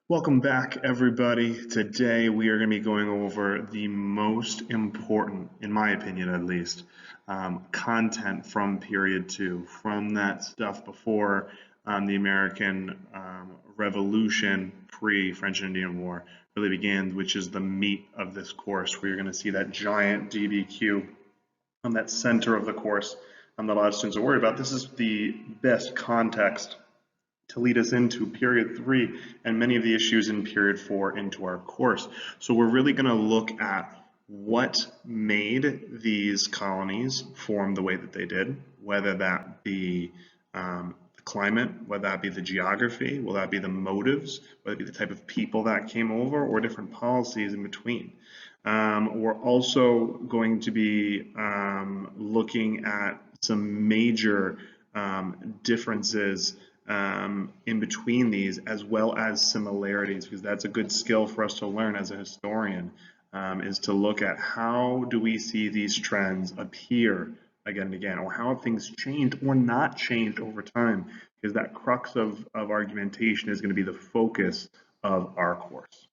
Welcome back, everybody. Today we are going to be going over the most important, in my opinion at least, content from period two, from that stuff before the American Revolution, pre-French and Indian War really began, which is the meat of this course, where you're going to see that giant DBQ on that center of the course that a lot of students are worried about. This is the best context to lead us into period three and many of the issues in period four into our course. So we're really going to look at what made these colonies form the way that they did, whether that be the climate, whether that be the geography, will that be the motives, whether it be the type of people that came over, or different policies in between. We're also going to be looking at some major differences in between these, as well as similarities, because that's a good skill for us to learn as a historian, is to look at how do we see these trends appear again and again, or how have things changed or not changed over time, because that crux of argumentation is going to be the focus of our course.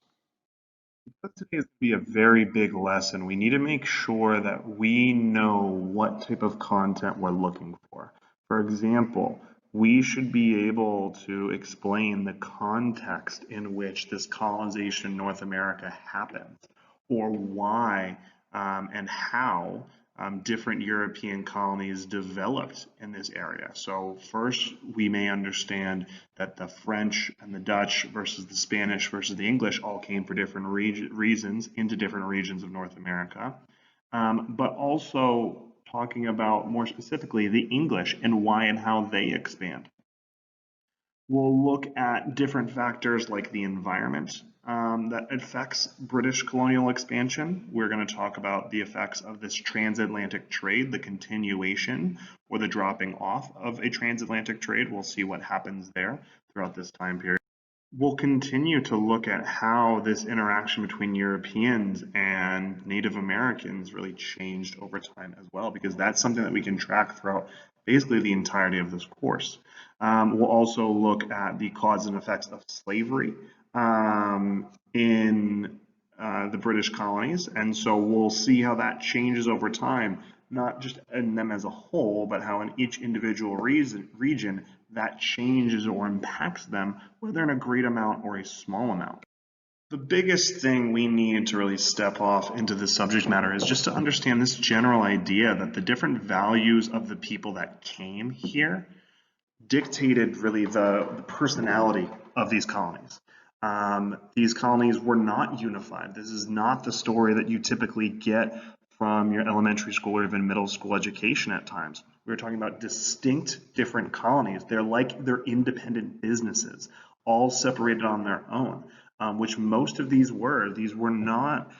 Because today is going to be a very big lesson, we need to make sure that we know what type of content we're looking for. For example, we should be able to explain the context in which this colonization in North America happened, or why and how different European colonies developed in this area. So first, we may understand that the French and the Dutch versus the Spanish versus the English all came for different reasons into different regions of North America, but also talking about more specifically the English and why and how they expand. We'll look at different factors like the environment that affects British colonial expansion. We're going to talk about the effects of this transatlantic trade, the continuation or the dropping off of a transatlantic trade. We'll see what happens there throughout this time period. We'll continue to look at how this interaction between Europeans and Native Americans really changed over time as well, because that's something that we can track throughout basically the entirety of this course. We'll also look at the causes and effects of slavery in the British colonies, and so we'll see how that changes over time, not just in them as a whole, but how in each individual region that changes or impacts them, whether in a great amount or a small amount. The biggest thing we need to really step off into this subject matter is just to understand this general idea that the different values of the people that came here dictated really the personality of these colonies. These colonies were not unified. This is not the story that you typically get from your elementary school or even middle school education at times. We're talking about distinct different colonies. They're independent businesses, all separated on their own, which most of these were. These were not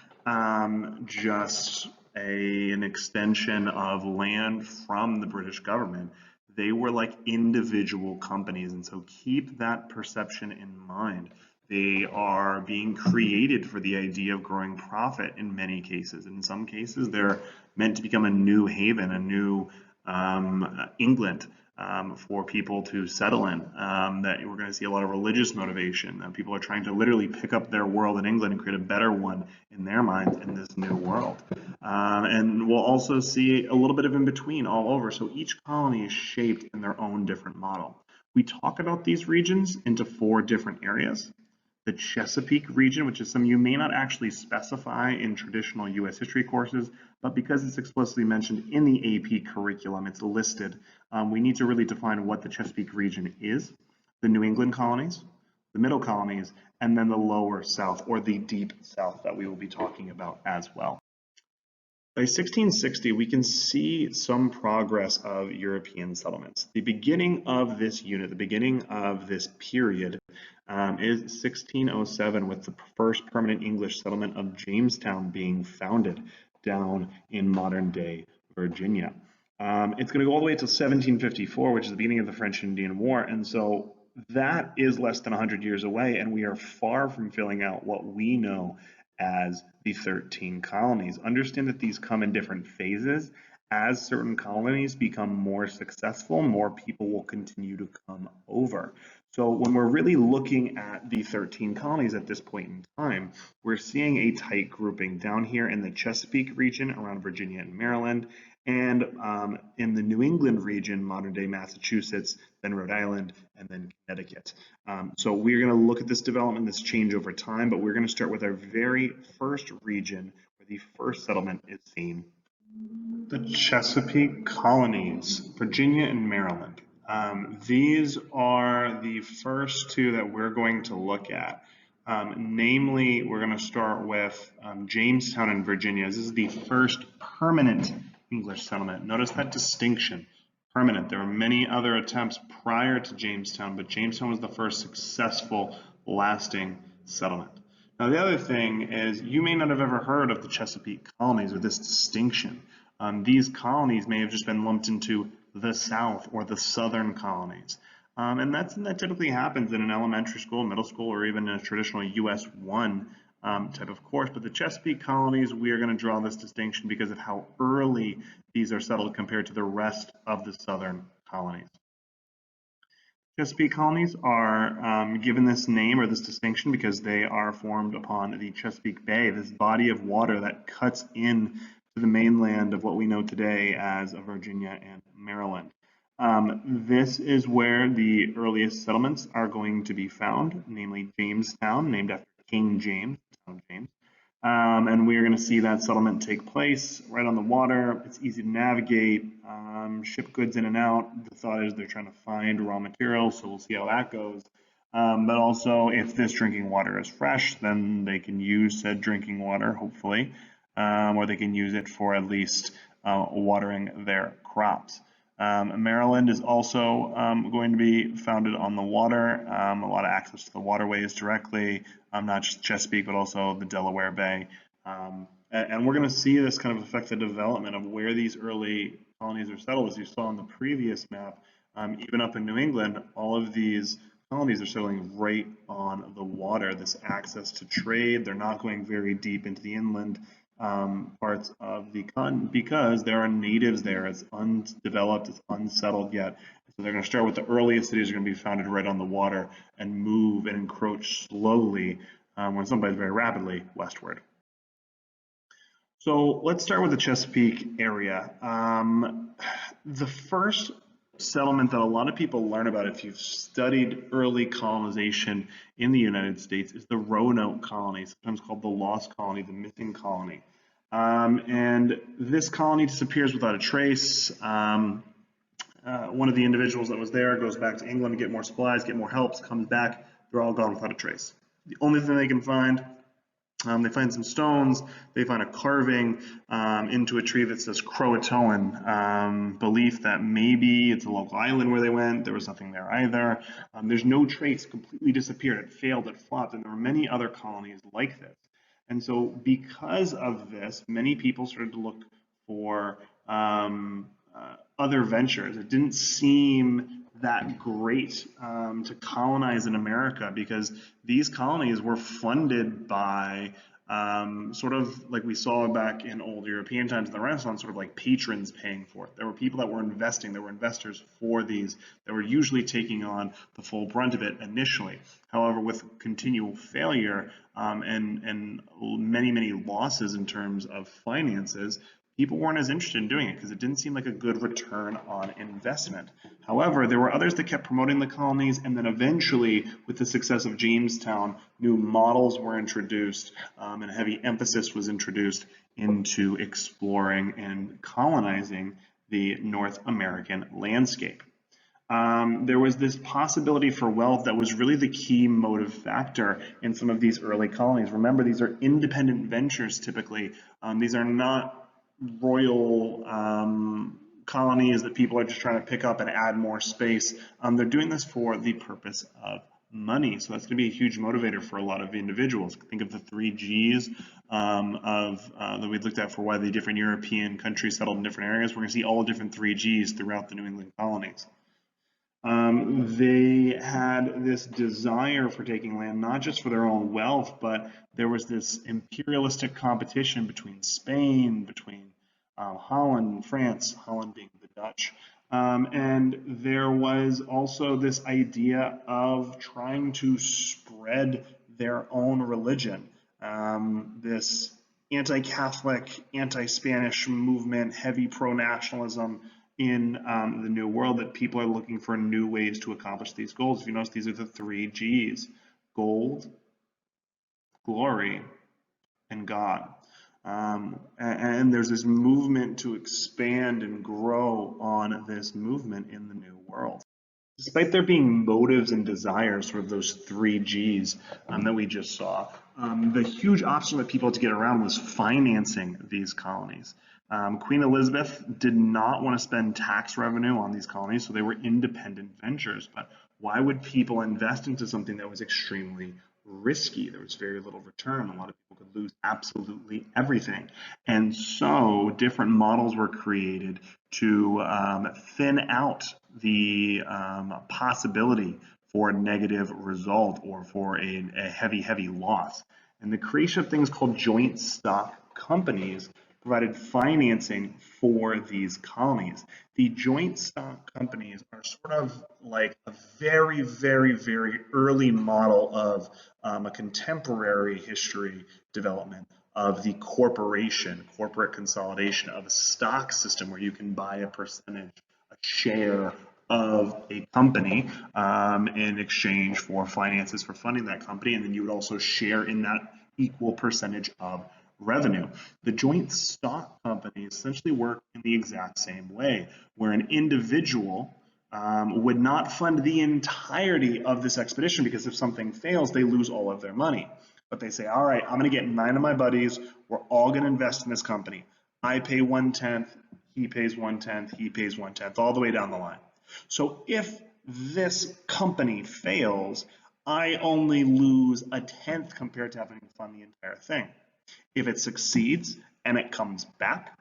just an extension of land from the British government. They were like individual companies, and so keep that perception in mind. They are being created for the idea of growing profit in many cases. In some cases, they're meant to become a new haven, a new England for people to settle in. That we're going to see a lot of religious motivation. People are trying to literally pick up their world in England and create a better one in their minds in this new world. And we'll also see a little bit of in between all over. So each colony is shaped in their own different model. We talk about these regions into 4 different areas. The Chesapeake region, which is something you may not actually specify in traditional U.S. history courses, but because it's explicitly mentioned in the AP curriculum, it's listed. We need to really define what the Chesapeake region is, the New England colonies, the middle colonies, and then the lower south or the deep south that we will be talking about as well. By 1660, we can see some progress of European settlements. The beginning of this unit, the beginning of this period, is 1607 with the first permanent English settlement of Jamestown being founded down in modern-day Virginia. It's going to go all the way to 1754, which is the beginning of the French Indian War, and so that is less than 100 years away, and we are far from filling out what we know as the 13 colonies. Understand that these come in different phases. As certain colonies become more successful, more people will continue to come over. So when we're really looking at the 13 colonies at this point in time, we're seeing a tight grouping down here in the Chesapeake region around Virginia and Maryland, and in the New England region, modern day Massachusetts, then Rhode Island, and then Connecticut. So we're going to look at this development, this change over time, but we're going to start with our very first region where the first settlement is seen. The Chesapeake colonies, Virginia and Maryland. These are the first two that we're going to look at. Namely, we're going to start with Jamestown in Virginia. This is the first permanent English settlement. Notice that distinction, permanent. There were many other attempts prior to Jamestown, but Jamestown was the first successful, lasting settlement. Now, the other thing is you may not have ever heard of the Chesapeake colonies or this distinction. These colonies may have just been lumped into the South or the Southern colonies. And that typically happens in an elementary school, middle school, or even in a traditional US 1 type of course. But the Chesapeake colonies, we are going to draw this distinction because of how early these are settled compared to the rest of the Southern colonies. Chesapeake colonies are given this name or this distinction because they are formed upon the Chesapeake Bay, this body of water that cuts in to the mainland of what we know today as Virginia and Maryland. This is where the earliest settlements are going to be found, namely Jamestown, named after King James, town of James. And we are going to see that settlement take place right on the water. It's easy to navigate, ship goods in and out. The thought is they're trying to find raw materials, so we'll see how that goes. But also, if this drinking water is fresh, then they can use said drinking water, hopefully, or they can use it for at least watering their crops. Maryland is also going to be founded on the water, a lot of access to the waterways directly, not just Chesapeake, but also the Delaware Bay. And we're going to see this kind of affect the development of where these early colonies are settled. As you saw on the previous map, even up in New England, all of these colonies are settling right on the water, this access to trade. They're not going very deep into the inland parts of the continent because there are natives there. It's undeveloped, it's unsettled yet. So they're going to start with the earliest cities are going to be founded right on the water and move and encroach slowly, when sometimes very rapidly, westward. So let's start with the Chesapeake area. The first settlement that a lot of people learn about if you've studied early colonization in the United States is the Roanoke colony, sometimes called the lost colony, the missing colony. And this colony disappears without a trace. One of the individuals that was there goes back to England to get more supplies, get more help, comes back, they're all gone without a trace. The only thing they can find, they find some stones, they find a carving into a tree that says Croatoan, belief that maybe it's a local island where they went, there was nothing there either. There's no trace, completely disappeared, it failed, it flopped, and there were many other colonies like this. And so because of this, many people started to look for other ventures. It didn't seem that great to colonize in America because these colonies were funded by sort of like we saw back in old European times in the Renaissance, sort of like patrons paying for it. There were people that were investing, there were investors for these that were usually taking on the full brunt of it initially. However, with continual failure and many losses in terms of finances, people weren't as interested in doing it because it didn't seem like a good return on investment. However, there were others that kept promoting the colonies, and then eventually, with the success of Jamestown, new models were introduced and a heavy emphasis was introduced into exploring and colonizing the North American landscape. There was this possibility for wealth that was really the key motive factor in some of these early colonies. Remember, these are independent ventures typically. These are not royal colonies that people are just trying to pick up and add more space. They're doing this for the purpose of money. So that's going to be a huge motivator for a lot of individuals. Think of the 3 Gs that we looked at for why the different European countries settled in different areas. We're going to see all different 3 Gs throughout the New England colonies. They had this desire for taking land, not just for their own wealth, but there was this imperialistic competition between Spain, between Holland and France, Holland being the Dutch, And there was also this idea of trying to spread their own religion. This anti-Catholic, anti-Spanish movement, heavy pro-nationalism in the New World, that people are looking for new ways to accomplish these goals. If you notice, these are the 3 Gs: gold, glory, and God. And there's this movement to expand and grow on this movement in the New World. Despite there being motives and desires, sort of those 3 Gs that we just saw, the huge obstacle that people had to get around was financing these colonies. Queen Elizabeth did not want to spend tax revenue on these colonies, so they were independent ventures. But why would people invest into something that was extremely risky? There was very little return. A lot of people could lose absolutely everything. And so different models were created to thin out the possibility for a negative result or for a heavy loss. And the creation of things called joint stock companies provided financing for these colonies. The joint stock companies are sort of like a very early model of a contemporary history development of the corporate consolidation of a stock system where you can buy a percentage, a share of a company in exchange for finances for funding that company, and then you would also share in that equal percentage of revenue. The joint stock companies essentially work in the exact same way, where an individual would not fund the entirety of this expedition, because if something fails, they lose all of their money. But they say, all right, I'm going to get 9 of my buddies. We're all going to invest in this company. I pay 1/10, he pays 1/10, he pays 1/10, all the way down the line. So if this company fails, I only lose 1/10 compared to having to fund the entire thing. If it succeeds and it comes back,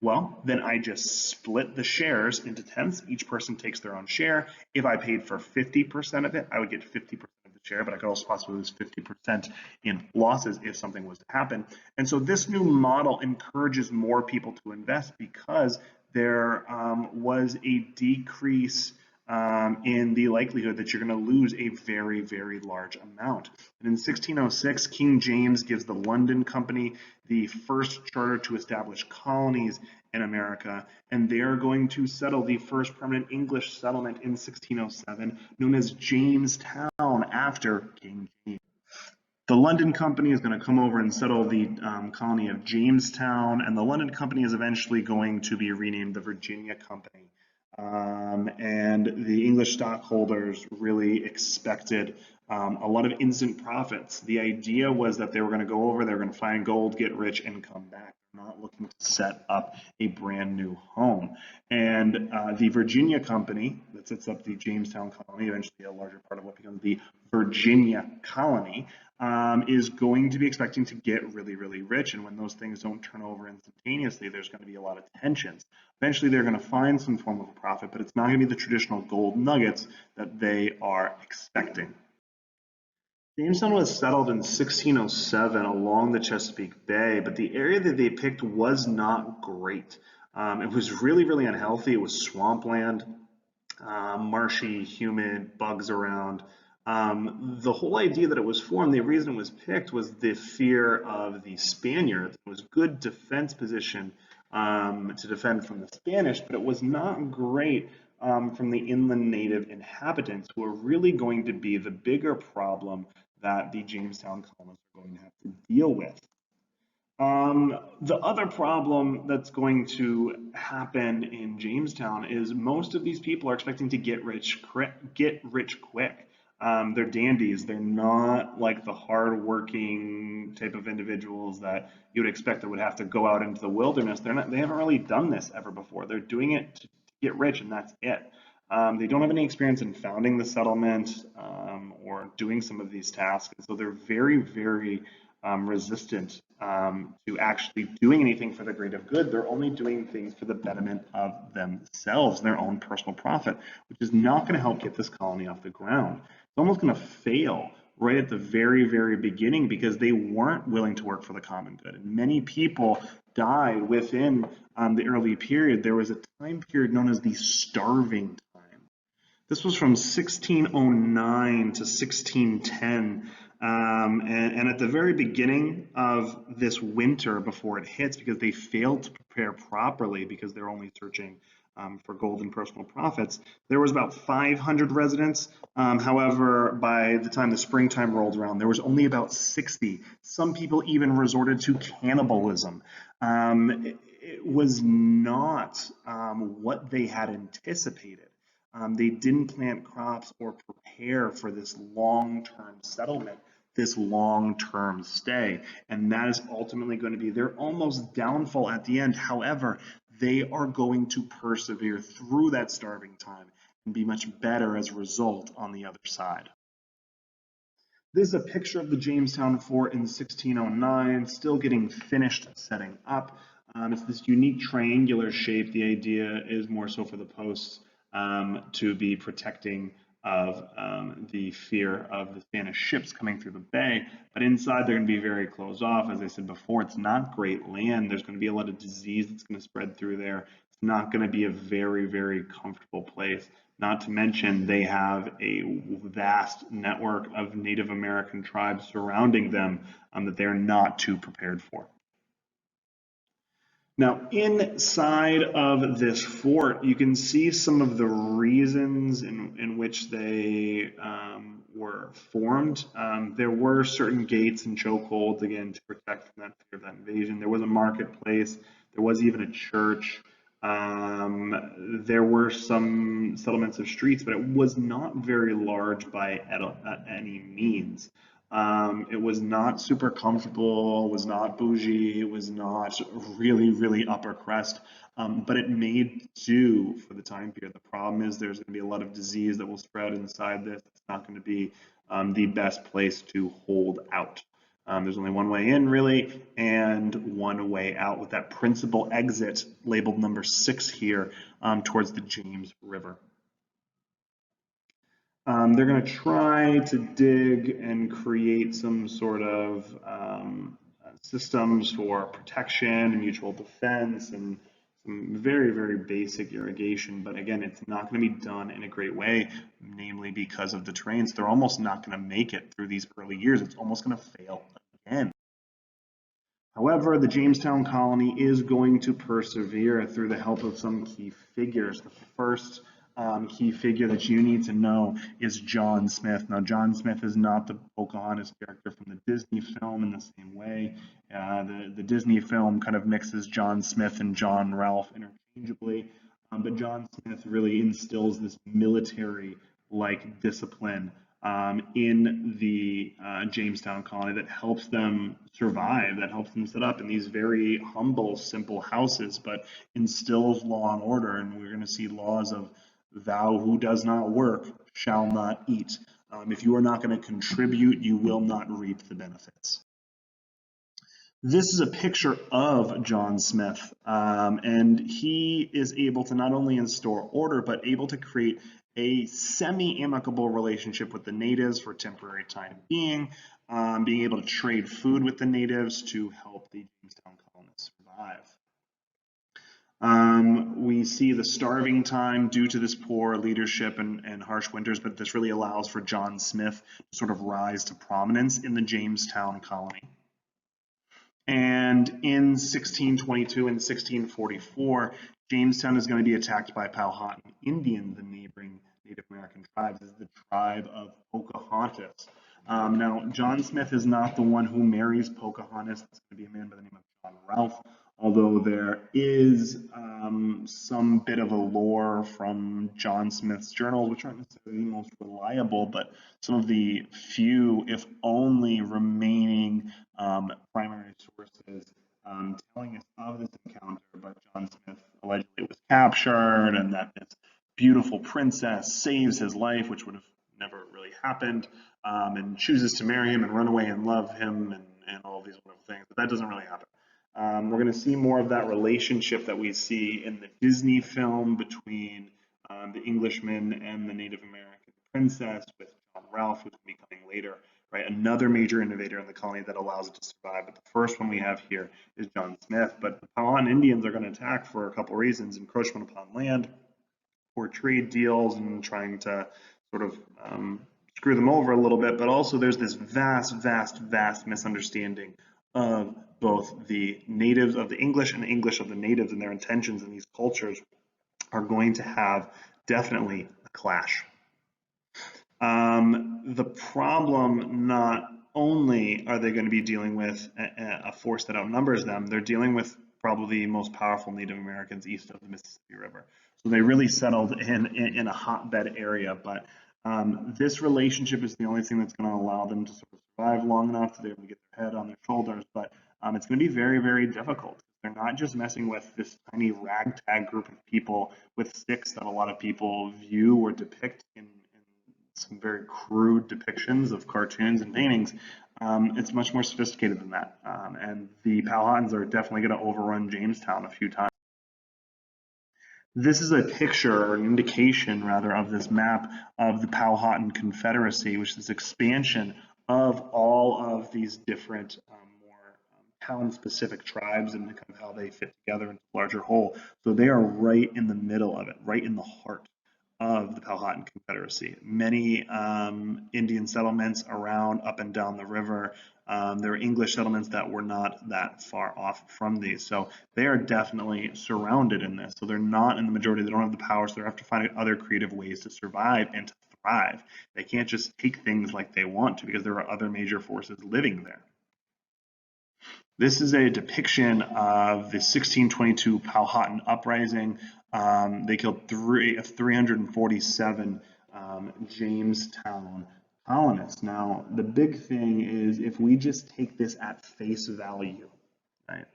well, then I just split the shares into tenths. Each person takes their own share. If I paid for 50% of it, I would get 50% of the share, but I could also possibly lose 50% in losses if something was to happen. And so this new model encourages more people to invest, because there was a decrease in the likelihood that you're going to lose a very large amount. And in 1606, King James gives the London Company the first charter to establish colonies in America, and they are going to settle the first permanent English settlement in 1607, known as Jamestown, after King James. The London Company is going to come over and settle the colony of Jamestown, and the London Company is eventually going to be renamed the Virginia Company. And the English stockholders really expected a lot of instant profits. The idea was that they were going to go over, they were going to find gold, get rich, and come back. They're not looking to set up a brand new home. And the Virginia Company that sets up the Jamestown Colony, eventually a larger part of what becomes the Virginia Colony, is going to be expecting to get really rich. And when those things don't turn over instantaneously, there's going to be a lot of tensions. Eventually, they're going to find some form of a profit, but it's not going to be the traditional gold nuggets that they are expecting. Jamestown was settled in 1607 along the Chesapeake Bay, but the area that they picked was not great. It was really unhealthy. It was swampland, marshy, humid, bugs around. The whole idea that it was formed, the reason it was picked, was the fear of the Spaniards. It was a good defense position to defend from the Spanish, but it was not great from the inland native inhabitants, who are really going to be the bigger problem that the Jamestown colonists are going to have to deal with. The other problem that's going to happen in Jamestown is most of these people are expecting to get rich quick. They're dandies. They're not like the hard-working type of individuals that you would expect that would have to go out into the wilderness. They haven't really done this ever before. They're doing it to get rich, and that's it. They don't have any experience in founding the settlement or doing some of these tasks, and so they're very resistant to actually doing anything for the greater good. They're only doing things for the betterment of themselves, their own personal profit, which is not going to help get this colony off the ground. It's almost going to fail right at the very beginning, because they weren't willing to work for the common good. And many people died within the early period, there was a time period known as the Starving Time. This was from 1609 to 1610. And at the very beginning of this winter, before it hits, because they failed to prepare properly because they're only searching for gold and personal profits, there was about 500 residents. However, by the time the springtime rolled around, there was only about 60. Some people even resorted to cannibalism. It was not what they had anticipated. They didn't plant crops or prepare for this long-term settlement, this long-term stay. And that is ultimately going to be their almost downfall at the end. However, they are going to persevere through that starving time and be much better as a result on the other side. This is a picture of the Jamestown Fort in 1609, still getting finished setting up. It's this unique triangular shape. The idea is more so for the posts to be protecting of the fear of the Spanish ships coming through the bay. But inside, they're going to be very closed off. As I said before, it's not great land. There's going to be a lot of disease that's going to spread through there. It's not going to be a very, very comfortable place. Not to mention, they have a vast network of Native American tribes surrounding them that they're not too prepared for. Now, inside of this fort, you can see some of the reasons in which they were formed. There were certain gates and chokeholds, again, to protect from that fear of that invasion. There was a marketplace. There was even a church. There were some settlements of streets, but it was not very large by any means. It was not super comfortable, it was not bougie, it was not really, really upper crust, but it made do for the time period. The problem is there's going to be a lot of disease that will spread inside this. It's not going to be the best place to hold out. There's only one way in, really, and one way out, with that principal exit labeled number 6 here towards the James River. They're going to try to dig and create some sort of systems for protection and mutual defense and some very, very basic irrigation. But again, it's not going to be done in a great way, namely because of the terrain. So they're almost not going to make it through these early years. It's almost going to fail again. However, the Jamestown Colony is going to persevere through the help of some key figures. The first key figure that you need to know is John Smith. Now, John Smith is not the Pocahontas character from the Disney film in the same way. The Disney film kind of mixes John Smith and John Ralph interchangeably, but John Smith really instills this military-like discipline in the Jamestown Colony that helps them survive, that helps them set up in these very humble, simple houses, but instills law and order. And we're going to see laws of thou who does not work shall not eat. If you are not going to contribute, you will not reap the benefits. This is a picture of John Smith, and he is able to not only instill order, but able to create a semi-amicable relationship with the natives for a temporary time being able to trade food with the natives to help the Jamestown colonists survive. We see the starving time due to this poor leadership and harsh winters, but this really allows for John Smith to sort of rise to prominence in the Jamestown colony. And in 1622 and 1644, Jamestown is going to be attacked by Powhatan Indians, the neighboring Native American tribes. This is the tribe of Pocahontas. Now, John Smith is not the one who marries Pocahontas. It's going to be a man by the name of John Ralph, although there is some bit of a lore from John Smith's journals, which aren't necessarily the most reliable, but some of the few, if only, remaining primary sources telling us of this encounter. But John Smith allegedly was captured, and that this beautiful princess saves his life, which would have never really happened, and chooses to marry him and run away and love him and all of these wonderful things. But that doesn't really happen. We're going to see more of that relationship that we see in the Disney film between the Englishman and the Native American princess, with John Ralph, who's going to be coming later. right? Another major innovator in the colony that allows it to survive. But the first one we have here is John Smith. But the Powhatan Indians are going to attack for a couple reasons: encroachment upon land, or trade deals, and trying to sort of screw them over a little bit. But also there's this vast misunderstanding of both the natives of the English and the English of the natives, and their intentions in these cultures are going to have definitely a clash. The problem, not only are they going to be dealing with a force that outnumbers them, they're dealing with probably the most powerful Native Americans east of the Mississippi River. So they really settled in a hotbed area, but this relationship is the only thing that's going to allow them to sort of survive long enough to be able to get their head on their shoulders. But it's going to be very difficult. They're not just messing with this tiny ragtag group of people with sticks that a lot of people view or depict in some very crude depictions of cartoons and paintings. It's much more sophisticated than that. And the Powhatans are definitely going to overrun Jamestown a few times. This is a picture, or an indication rather, of this map of the Powhatan Confederacy, which is this expansion of all of these different more town-specific tribes and kind of how they fit together into a larger whole. So they are right in the middle of it, right in the heart of the Powhatan Confederacy. Many Indian settlements around, up and down the river. There are English settlements that were not that far off from these. So they are definitely surrounded in this. So they're not in the majority, they don't have the power, so they have to find other creative ways to survive and to thrive. They can't just take things like they want to, because there are other major forces living there. This is a depiction of the 1622 Powhatan uprising. They killed 347 Jamestown colonists. Now, the big thing is, if we just take this at face value, right?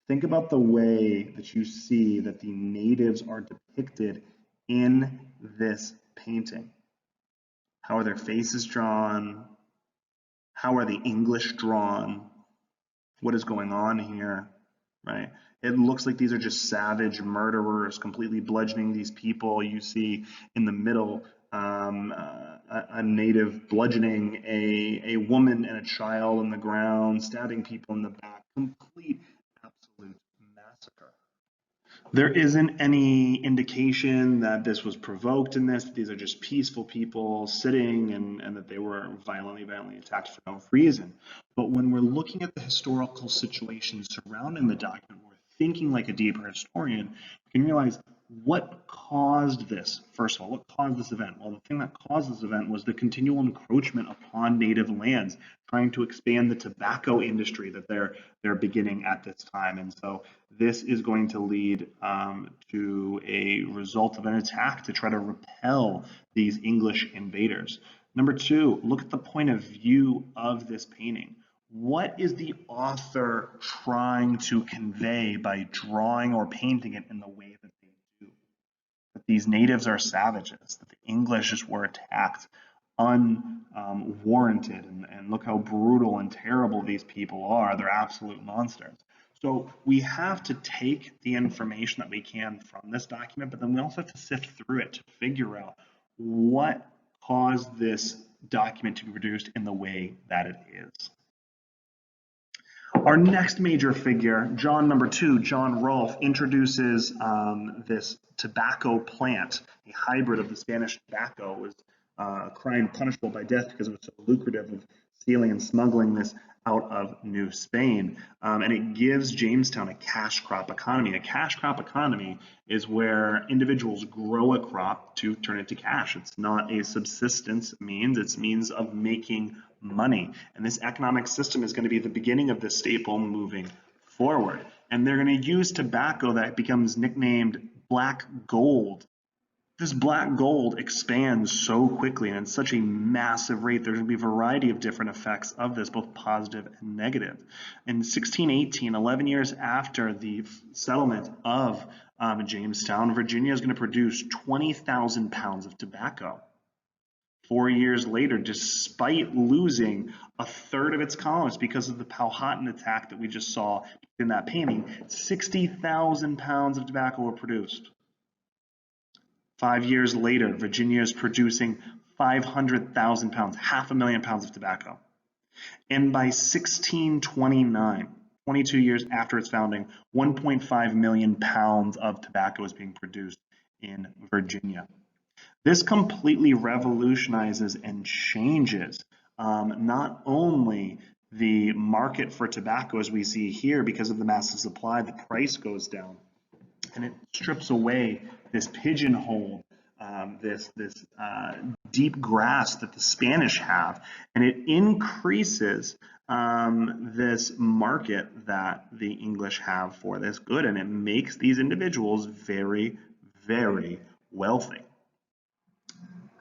Think about the way that you see that the natives are depicted in this painting. How are their faces drawn? How are the English drawn? What is going on here, right? It looks like these are just savage murderers completely bludgeoning these people. You see in the middle a native bludgeoning a woman and a child on the ground, stabbing people in the back. Complete, absolute massacre. There isn't any indication that this was provoked in this. These are just peaceful people sitting, and that they were violently attacked for no reason. But when we're looking at the historical situation surrounding the document, we're thinking like a deeper historian, we can realize what caused this. First of all, what caused this event? Well, the thing that caused this event was the continual encroachment upon native lands, trying to expand the tobacco industry that they're beginning at this time. And so this is going to lead to a result of an attack to try to repel these English invaders. Number two, look at the point of view of this painting. What is the author trying to convey by drawing or painting it in the way that they do? That these natives are savages, that the English were attacked unwarranted, and look how brutal and terrible these people are. They're absolute monsters. So we have to take the information that we can from this document, but then we also have to sift through it to figure out what caused this document to be produced in the way that it is. Our next major figure, John number 2, John Rolfe, introduces this tobacco plant, a hybrid of the Spanish tobacco. It was a crime punishable by death because it was so lucrative of stealing and smuggling this out of New Spain. And it gives Jamestown a cash crop economy. A cash crop economy is where individuals grow a crop to turn it to cash. It's not a subsistence means, it's means of making money. And this economic system is going to be the beginning of this staple moving forward. And they're going to use tobacco that becomes nicknamed black gold. This black gold expands so quickly and at such a massive rate. There's going to be a variety of different effects of this, both positive and negative. In 1618, 11 years after the settlement of Jamestown, Virginia is going to produce 20,000 pounds of tobacco. 4 years later, despite losing a third of its colonists because of the Powhatan attack that we just saw in that painting, 60,000 pounds of tobacco were produced. 5 years later, Virginia is producing 500,000 pounds, 500,000 pounds of tobacco. And by 1629, 22 years after its founding, 1.5 million pounds of tobacco is being produced in Virginia. This completely revolutionizes and changes not only the market for tobacco as we see here because of the massive supply, the price goes down, and it strips away this pigeonhole, this deep grasp that the Spanish have, and it increases this market that the English have for this good, and it makes these individuals very, very wealthy.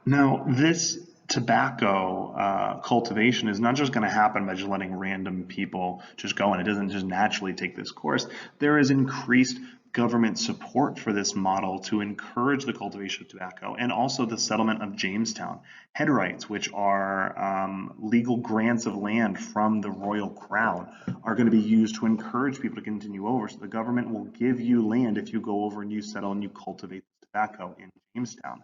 Now, this tobacco cultivation is not just going to happen by just letting random people just go, and it doesn't just naturally take this course. There is increased government support for this model to encourage the cultivation of tobacco, and also the settlement of Jamestown. Head rights, which are legal grants of land from the royal crown, are going to be used to encourage people to continue over. So the government will give you land if you go over and you settle and you cultivate tobacco in Jamestown.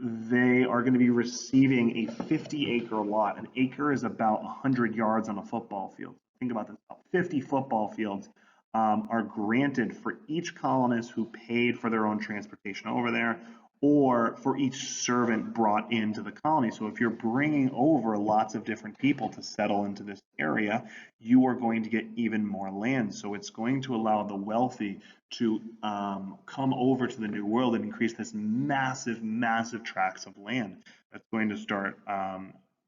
They are going to be receiving a 50-acre lot. An acre is about 100 yards on a football field. Think about this, about 50 football fields are granted for each colonist who paid for their own transportation over there, or for each servant brought into the colony. So if you're bringing over lots of different people to settle into this area, you are going to get even more land. So it's going to allow the wealthy to come over to the New World and increase this massive, massive tracts of land that's going to start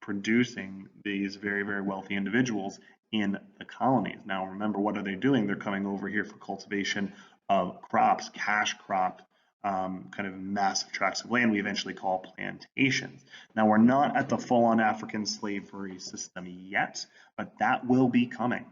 producing these very, very wealthy individuals in the colonies. Now, remember, what are they doing? They're coming over here for cultivation of crops, cash crops, kind of massive tracts of land we eventually call plantations. Now, we're not at the full-on African slavery system yet, but that will be coming.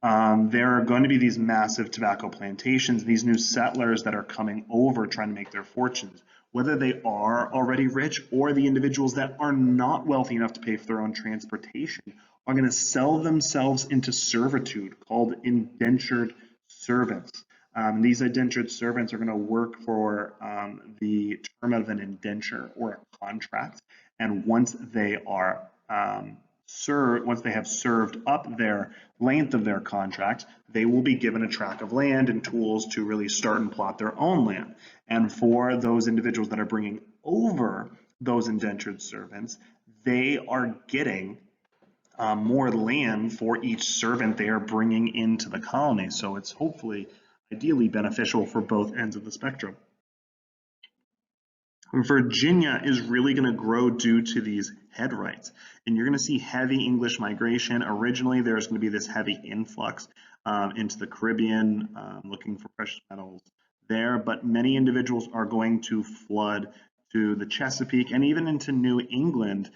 There are going to be these massive tobacco plantations, these new settlers that are coming over trying to make their fortunes, whether they are already rich or the individuals that are not wealthy enough to pay for their own transportation are going to sell themselves into servitude, called indentured servants. These indentured servants are going to work for the term of an indenture or a contract, and once they are once they have served up their length of their contract, they will be given a tract of land and tools to really start and plot their own land. And for those individuals that are bringing over those indentured servants, they are getting more land for each servant they are bringing into the colony. So it's hopefully ideally beneficial for both ends of the spectrum. Virginia is really going to grow due to these head rights, and you're going to see heavy English migration. Originally, there's going to be this heavy influx into the Caribbean, looking for precious metals there, but many individuals are going to flood to the Chesapeake and even into New England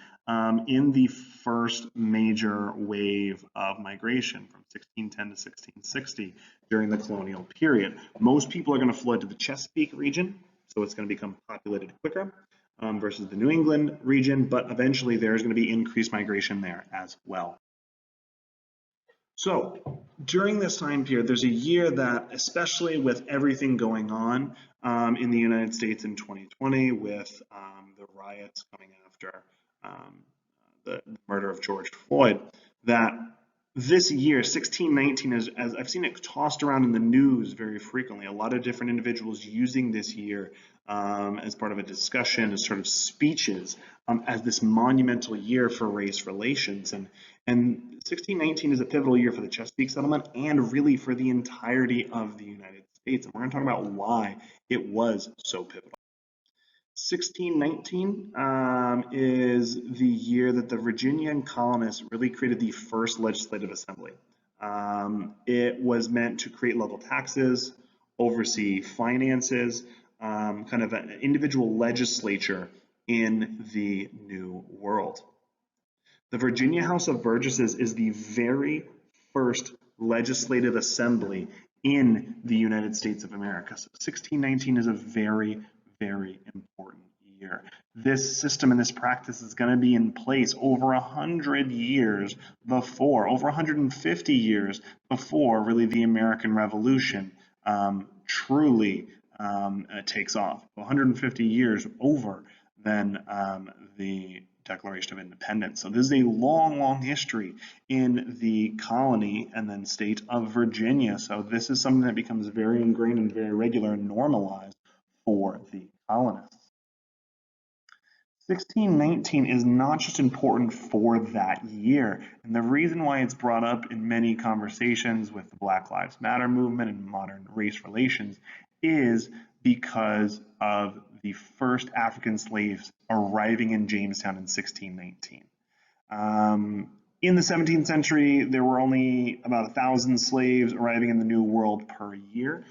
in the first major wave of migration from 1610 to 1660 during the colonial period. Most people are going to flood to the Chesapeake region, so it's going to become populated quicker versus the New England region, but eventually there's going to be increased migration there as well. So during this time period, there's a year that, especially with everything going on in the United States in 2020 with the riots coming after the murder of George Floyd, that this year, 1619, as I've seen it tossed around in the news very frequently, a lot of different individuals using this year as part of a discussion, as sort of speeches, as this monumental year for race relations. And 1619 is a pivotal year for the Chesapeake settlement and really for the entirety of the United States. And we're going to talk about why it was so pivotal. 1619 is the year that the Virginian colonists really created the first legislative assembly. It was meant to create local taxes, oversee finances, kind of an individual legislature in the New World. The Virginia House of Burgesses is the very first legislative assembly in the United States of America. So 1619 is a very, very important year. This system and this practice is going to be in place over 100 years before, over 150 years before really the American Revolution truly takes off. 150 years over than the Declaration of Independence. So this is a long, long history in the colony and then state of Virginia. So this is something that becomes very ingrained and very regular and normalized for the colonists. 1619 is not just important for that year, and the reason why it's brought up in many conversations with the Black Lives Matter movement and modern race relations is because of the first African slaves arriving in Jamestown in 1619. In the 17th century, there were only about 1,000 slaves arriving in the New World per year,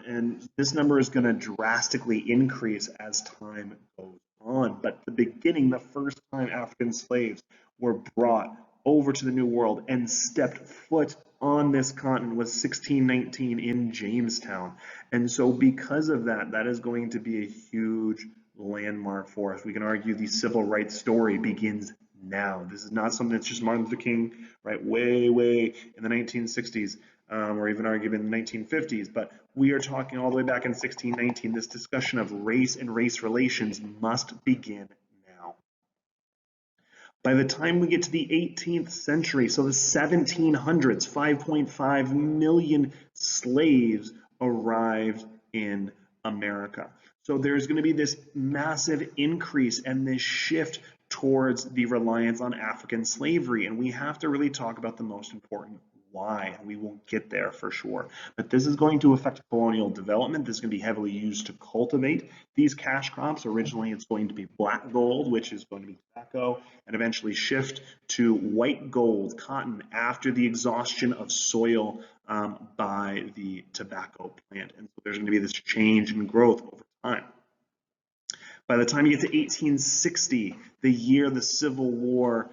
and this number is going to drastically increase as time goes on. But the beginning, the first time African slaves were brought over to the New World and stepped foot on this continent was 1619 in Jamestown. And so because of that, that is going to be a huge landmark for us. We can argue the civil rights story begins now. This is not something that's just Martin Luther King, right, way in the 1960s, or even arguably in the 1950s, but we are talking all the way back in 1619. This discussion of race and race relations must begin now. By the time we get to the 18th century, so the 1700s, 5.5 million slaves arrived in America. So there's going to be this massive increase and this shift towards the reliance on African slavery, and we have to really talk about the most important why. We will get there for sure, but this is going to affect colonial development. This is going to be heavily used to cultivate these cash crops. Originally it's going to be black gold, which is going to be tobacco, and eventually shift to white gold, cotton, after the exhaustion of soil by the tobacco plant. And so there's going to be this change in growth over time. By the time you get to 1860, the year the Civil War,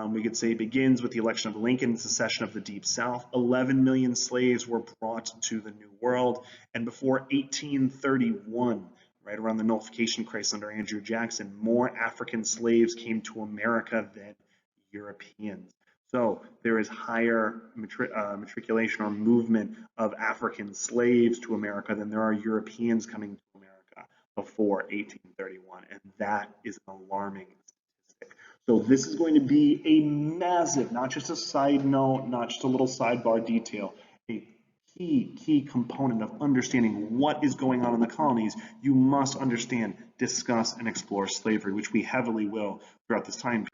we could say, begins with the election of Lincoln and secession of the Deep South. 11 million slaves were brought to the New World, and before 1831, right around the nullification crisis under Andrew Jackson, more African slaves came to America than Europeans. So there is higher matriculation or movement of African slaves to America than there are Europeans coming to America before 1831, and that is an alarming statistic. So this is going to be a massive, not just a side note, not just a little sidebar detail, a key component of understanding what is going on in the colonies. You must understand, discuss, and explore slavery, which we heavily will throughout this time period.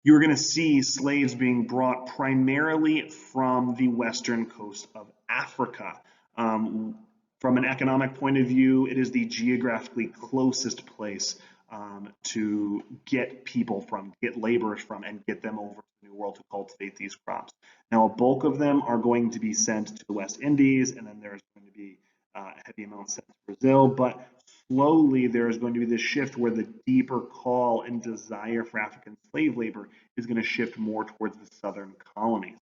You're going to see slaves being brought primarily from the western coast of Africa. From an economic point of view, it is the geographically closest place to get people from, get laborers from, and get them over to the New World to cultivate these crops. Now, a bulk of them are going to be sent to the West Indies, and then there's going to be a heavy amount sent to Brazil, but slowly there is going to be this shift where the deeper call and desire for African slave labor is going to shift more towards the southern colonies.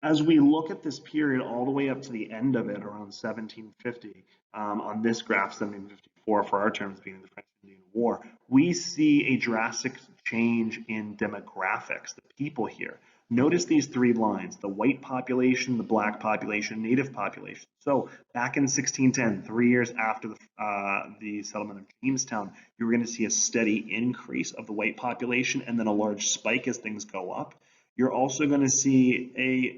As we look at this period all the way up to the end of it, around 1750, on this graph, 1754 for our terms being the French-Indian War, we see a drastic change in demographics, the people here. Notice these three lines, the white population, the black population, native population. So back in 1610, 3 years after the settlement of Jamestown, you were going to see a steady increase of the white population and then a large spike as things go up. You're also going to see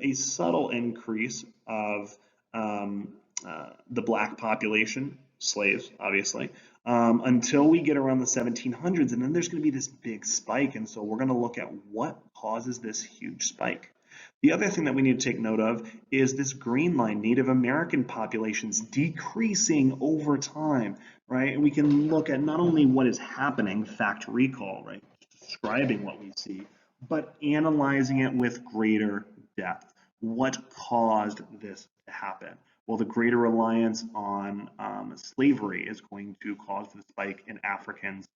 a subtle increase of the black population, slaves, obviously, until we get around the 1700s, and then there's going to be this big spike, and so we're going to look at what causes this huge spike. The other thing that we need to take note of is this green line, Native American populations decreasing over time, right? And we can look at not only what is happening, fact recall, right, describing what we see, but analyzing it with greater depth. What caused this to happen? Well, the greater reliance on slavery is going to cause the spike in Africans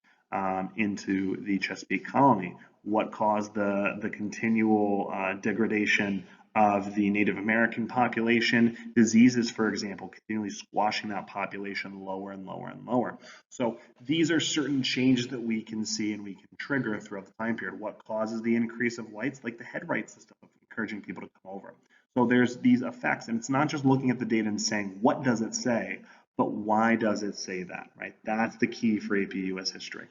into the Chesapeake colony. What caused the continual degradation of the Native American population? Diseases, for example, continually squashing that population lower and lower and lower. So these are certain changes that we can see and we can trigger throughout the time period. What causes the increase of whites? Like the headright system of encouraging people to come over. So there's these effects, and it's not just looking at the data and saying, what does it say, but why does it say that, right? That's the key for AP US history.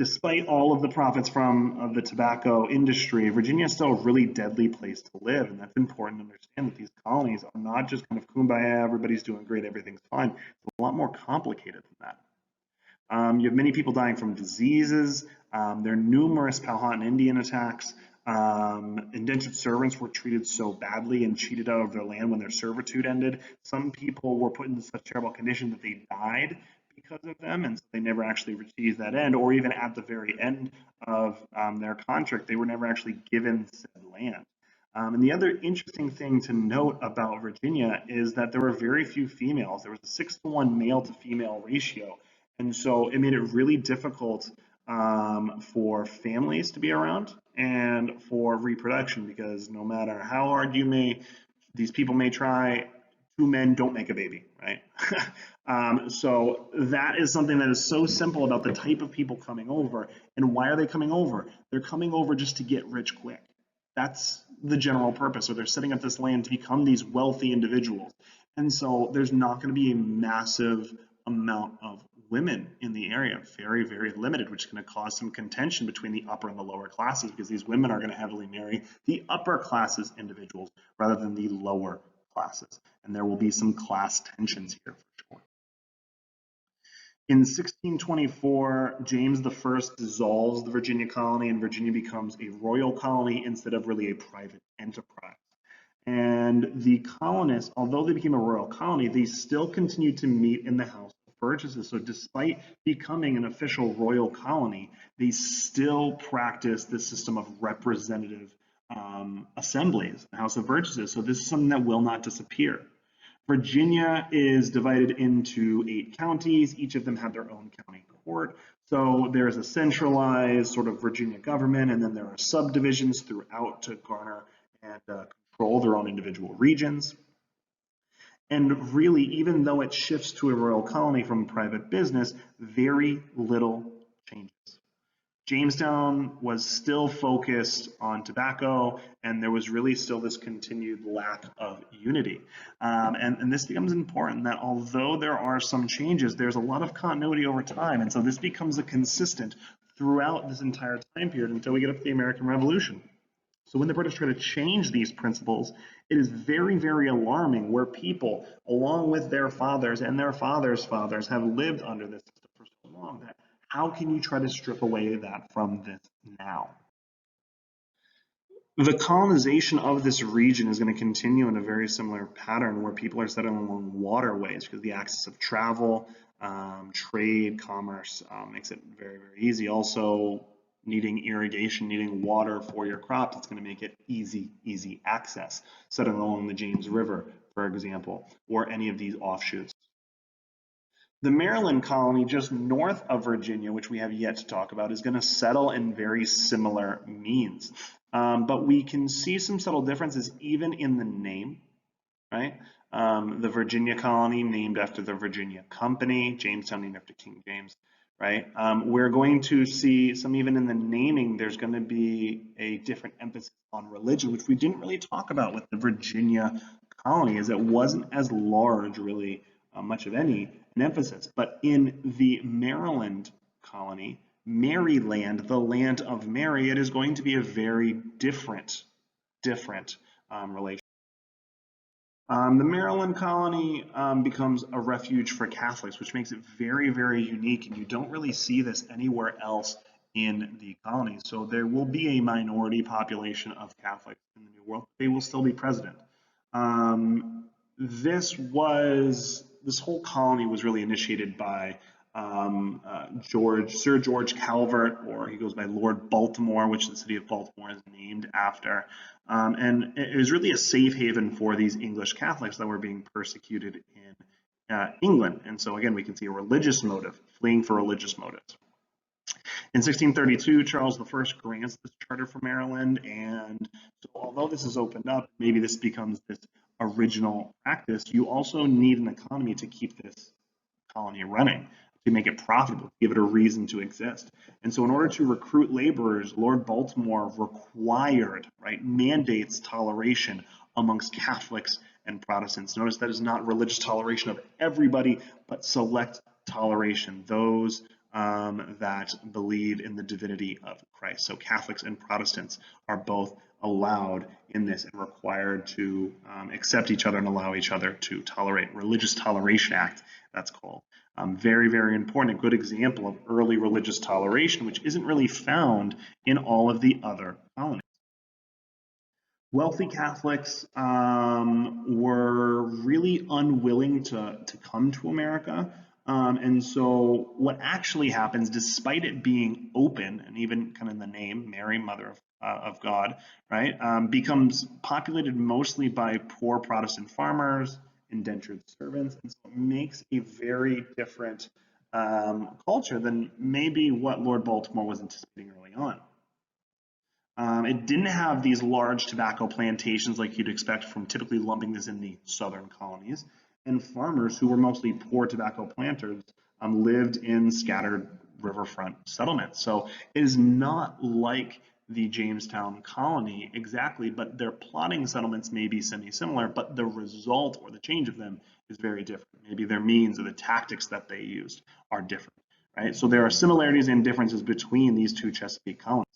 Despite all of the profits from the tobacco industry, Virginia is still a really deadly place to live, and that's important to understand that these colonies are not just kind of kumbaya, everybody's doing great, everything's fine. It's a lot more complicated than that. You have many people dying from diseases. There are numerous Powhatan Indian attacks. Indentured servants were treated so badly and cheated out of their land when their servitude ended. Some people were put in such terrible condition that they died because of them, and so they never actually received that end, or even at the very end of their contract, they were never actually given said land. And the other interesting thing to note about Virginia is that there were very few females. There was a 6-to-1 male to female ratio. And so it made it really difficult for families to be around and for reproduction, because no matter how hard these people may try, 2 men don't make a baby, right? So that is something that is so simple about the type of people coming over. And why are they coming over? They're coming over just to get rich quick. That's the general purpose. So they're setting up this land to become these wealthy individuals. And so there's not going to be a massive amount of women in the area, very, very limited, which is going to cause some contention between the upper and the lower classes, because these women are going to heavily marry the upper classes individuals rather than the lower classes. And there will be some class tensions here for sure. In 1624, James I dissolves the Virginia colony, and Virginia becomes a royal colony instead of really a private enterprise. And the colonists, although they became a royal colony, they still continued to meet in the House of Burgesses. So despite becoming an official royal colony, they still practiced this system of representative assemblies, the House of Burgesses. So this is something that will not disappear. Virginia is divided into 8 counties. Each of them have their own county court. So there's a centralized sort of Virginia government, and then there are subdivisions throughout to garner and control their own individual regions. And really, even though it shifts to a royal colony from private business, very little changes. Jamestown was still focused on tobacco, and there was really still this continued lack of unity. And this becomes important, that although there are some changes, there's a lot of continuity over time. And so this becomes a consistent throughout this entire time period until we get up to the American Revolution. So when the British try to change these principles, it is very, very alarming, where people, along with their fathers and their fathers' fathers, have lived under this system for so long that how can you try to strip away that from this now? The colonization of this region is going to continue in a very similar pattern, where people are settling along waterways because the access of travel, trade, commerce makes it very, very easy. Also, needing irrigation, needing water for your crops, it's going to make it easy access. Settling along the James River, for example, or any of these offshoots. The Maryland colony just north of Virginia, which we have yet to talk about, is going to settle in very similar means. But we can see some subtle differences even in the name, right? The Virginia colony named after the Virginia Company, Jamestown named after King James, right? We're going to see some, even in the naming, there's going to be a different emphasis on religion, which we didn't really talk about with the Virginia colony, as it wasn't as large really much of an emphasis. But in the Maryland colony, Maryland, the land of Mary, it is going to be a very different relation. The Maryland colony becomes a refuge for Catholics, which makes it very, very unique, and you don't really see this anywhere else in the colony. So there will be a minority population of Catholics in the New World. They will still be present. This whole colony was really initiated by Sir George Calvert, or he goes by Lord Baltimore, which the city of Baltimore is named after. And it was really a safe haven for these English Catholics that were being persecuted in England. And so again, we can see a religious motive, fleeing for religious motives. In 1632, Charles I grants this charter for Maryland, and so although this is opened up, maybe this becomes this original practice, you also need an economy to keep this colony running, to make it profitable, to give it a reason to exist. And so in order to recruit laborers, Lord Baltimore required, mandates toleration amongst Catholics and Protestants. Notice that is not religious toleration of everybody, but select toleration. Those that believe in the divinity of Christ. So Catholics and Protestants are both allowed in this and required to accept each other and allow each other to tolerate. Religious Toleration Act, that's called. Very, very important. A good example of early religious toleration, which isn't really found in all of the other colonies. Wealthy Catholics were really unwilling to come to America. And so what actually happens, despite it being open, and even kind of the name, Mary, Mother of God, right, becomes populated mostly by poor Protestant farmers, indentured servants, and so it makes a very different culture than maybe what Lord Baltimore was anticipating early on. It didn't have these large tobacco plantations like you'd expect from typically lumping this in the southern colonies. And farmers who were mostly poor tobacco planters lived in scattered riverfront settlements. So it is not like the Jamestown colony exactly, but their plotting settlements may be semi-similar, but the result or the change of them is very different. Maybe their means or the tactics that they used are different, right? So there are similarities and differences between these two Chesapeake colonies.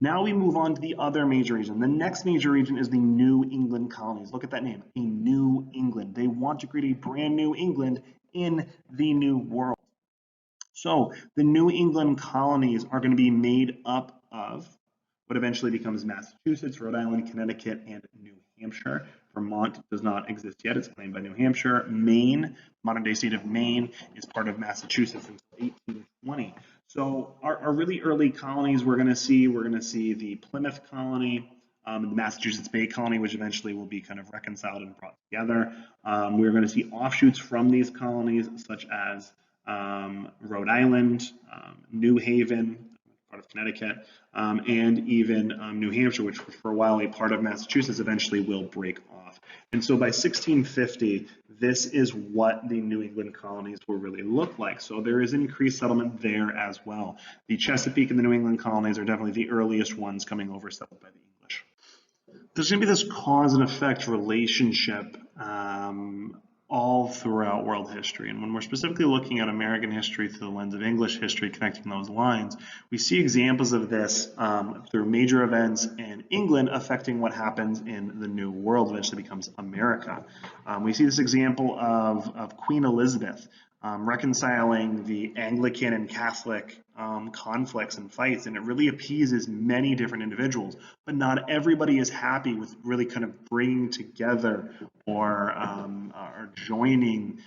Now we move on to the other major region. The next major region is the New England colonies. Look at that name, a New England. They want to create a brand new England in the New World. So the New England colonies are going to be made up of what eventually becomes Massachusetts, Rhode Island, Connecticut, and New Hampshire. Vermont does not exist yet. It's claimed by New Hampshire. Maine, modern-day state of Maine, is part of Massachusetts until 1820. So our really early colonies we're going to see the Plymouth colony, the Massachusetts Bay colony, which eventually will be kind of reconciled and brought together. We're going to see offshoots from these colonies, such as Rhode Island, New Haven, part of Connecticut, and even New Hampshire, which was for a while a part of Massachusetts, eventually will break off. And so by 1650, this is what the New England colonies will really look like. So there is increased settlement there as well. The Chesapeake and the New England colonies are definitely the earliest ones coming over settled by the English. There's going to be this cause and effect relationship all throughout world history. And when we're specifically looking at American history through the lens of English history, connecting those lines, we see examples of this through major events in England affecting what happens in the New World, eventually becomes America. We see this example of Queen Elizabeth reconciling the Anglican and Catholic conflicts and fights, and it really appeases many different individuals, but not everybody is happy with really kind of bringing together or joining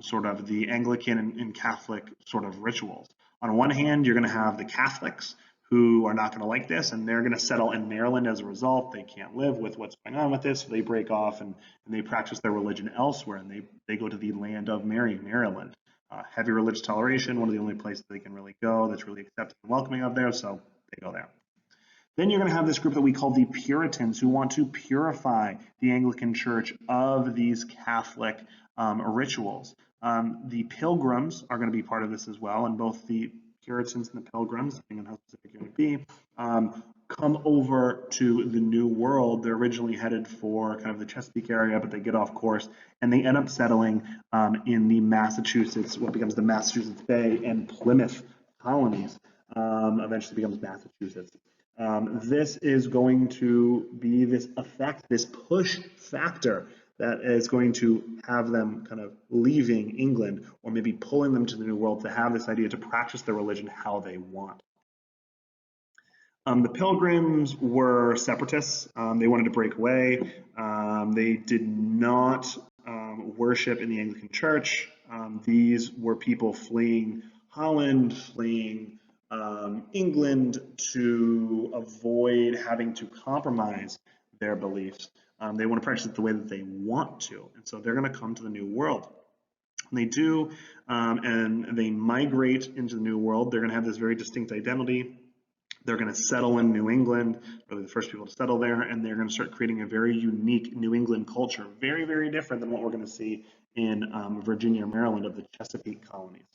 sort of the Anglican and Catholic sort of rituals. On one hand, you're going to have the Catholics who are not going to like this, and they're going to settle in Maryland as a result. They can't live with what's going on with this, so they break off and they practice their religion elsewhere, and they go to the land of Mary, Maryland. Heavy religious toleration, one of the only places they can really go that's really accepted and welcoming of there, so they go there. Then you're going to have this group that we call the Puritans, who want to purify the Anglican Church of these Catholic rituals. The Pilgrims are going to be part of this as well, and both the Puritans and the Pilgrims, depending on how specific you're going to be, come over to the New World. They're originally headed for kind of the Chesapeake area, but they get off course, and they end up settling in the Massachusetts, what becomes the Massachusetts Bay and Plymouth colonies, eventually becomes Massachusetts. This is going to be this effect, this push factor that is going to have them kind of leaving England or maybe pulling them to the New World to have this idea to practice their religion how they want. The Pilgrims were separatists. They wanted to break away. They did not worship in the Anglican Church. These were people fleeing Holland, fleeing England to avoid having to compromise their beliefs. They want to practice it the way that they want to, and so they're going to come to the New World. When they do, and they migrate into the New World, they're going to have this very distinct identity. They're going to settle in New England, really the first people to settle there, and they're going to start creating a very unique New England culture, very, very different than what we're going to see in Virginia or Maryland of the Chesapeake colonies.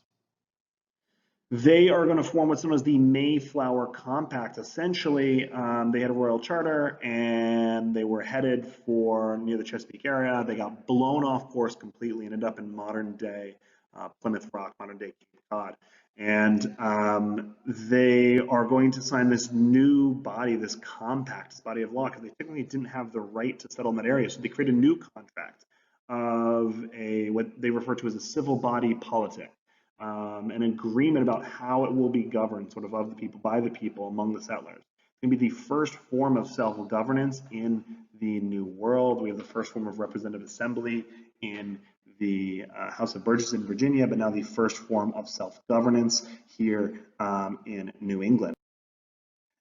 They are going to form what's known as the Mayflower Compact. Essentially, they had a royal charter and they were headed for near the Chesapeake area. They got blown off course completely and ended up in modern day Plymouth Rock, modern day Cape Cod. And they are going to sign this new body, this compact, this body of law, because they technically didn't have the right to settle in that area. So they create a new contract of what they refer to as a civil body politic, an agreement about how it will be governed, sort of the people, by the people, among the settlers. It's going to be the first form of self-governance in the New World. We have the first form of representative assembly in the House of Burgesses in Virginia, but now the first form of self-governance here in New England.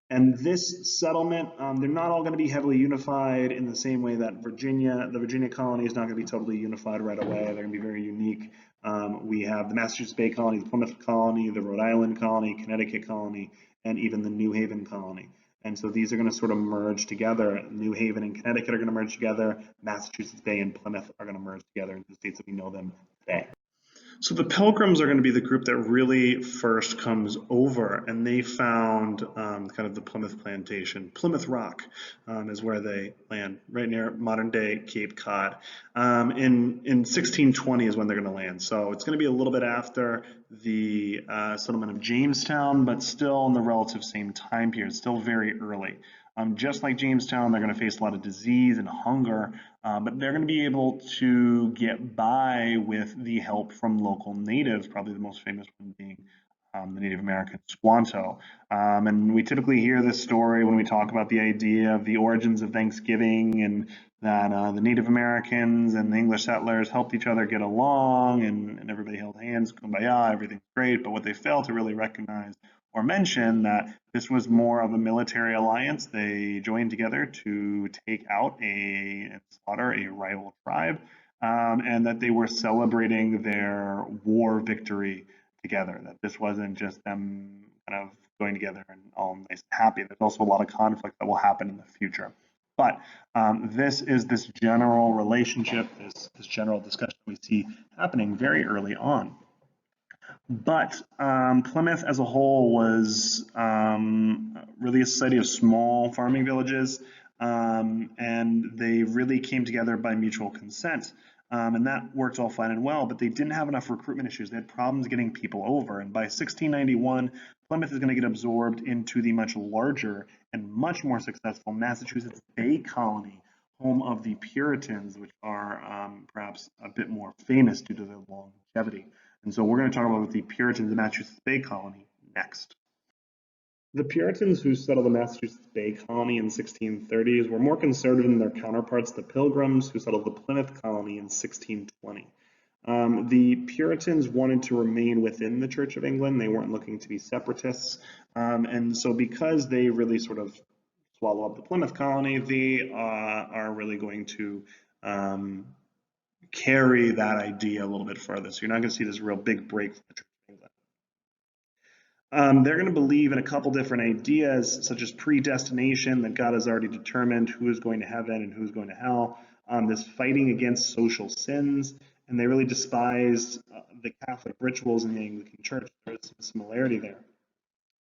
And this settlement, they're not all going to be heavily unified in the same way that the Virginia colony is not going to be totally unified right away. They're going to be very unique. We have the Massachusetts Bay Colony, the Plymouth Colony, the Rhode Island Colony, Connecticut Colony, and even the New Haven Colony. And so these are going to sort of merge together. New Haven and Connecticut are going to merge together. Massachusetts Bay and Plymouth are going to merge together into the states that we know them today. So the Pilgrims are going to be the group that really first comes over, and they found kind of the Plymouth plantation. Plymouth Rock is where they land, right near modern-day Cape Cod. In 1620 is when they're going to land, so it's going to be a little bit after the settlement of Jamestown, but still in the relative same time period, still very early. Just like Jamestown, they're going to face a lot of disease and hunger, but they're going to be able to get by with the help from local natives, probably the most famous one being the Native American Squanto. And we typically hear this story when we talk about the idea of the origins of Thanksgiving, and that the Native Americans and the English settlers helped each other get along, and everybody held hands, kumbaya, everything's great. But what they fail to really recognize or mention that this was more of a military alliance. They joined together to take out and slaughter a rival tribe, and that they were celebrating their war victory together. That this wasn't just them kind of going together and all nice and happy. There's also a lot of conflict that will happen in the future. But this is this general relationship, this general discussion we see happening very early on. But Plymouth as a whole was really a society of small farming villages, and they really came together by mutual consent. And that worked all fine and well, but they didn't have enough recruitment issues. They had problems getting people over. And by 1691, Plymouth is going to get absorbed into the much larger and much more successful Massachusetts Bay Colony, home of the Puritans, which are perhaps a bit more famous due to their longevity. And so we're going to talk about the Puritans of the Massachusetts Bay Colony next. The Puritans who settled the Massachusetts Bay Colony in 1630s were more conservative than their counterparts, the Pilgrims, who settled the Plymouth Colony in 1620. The Puritans wanted to remain within the Church of England. They weren't looking to be separatists. And so because they really sort of swallow up the Plymouth Colony, they are really going to carry that idea a little bit further. So you're not going to see this real big break from the Church of England. They're going to believe in a couple different ideas, such as predestination, that God has already determined who is going to heaven and who's going to hell, this fighting against social sins, and they really despised the Catholic rituals in the Anglican Church. There's some similarity there.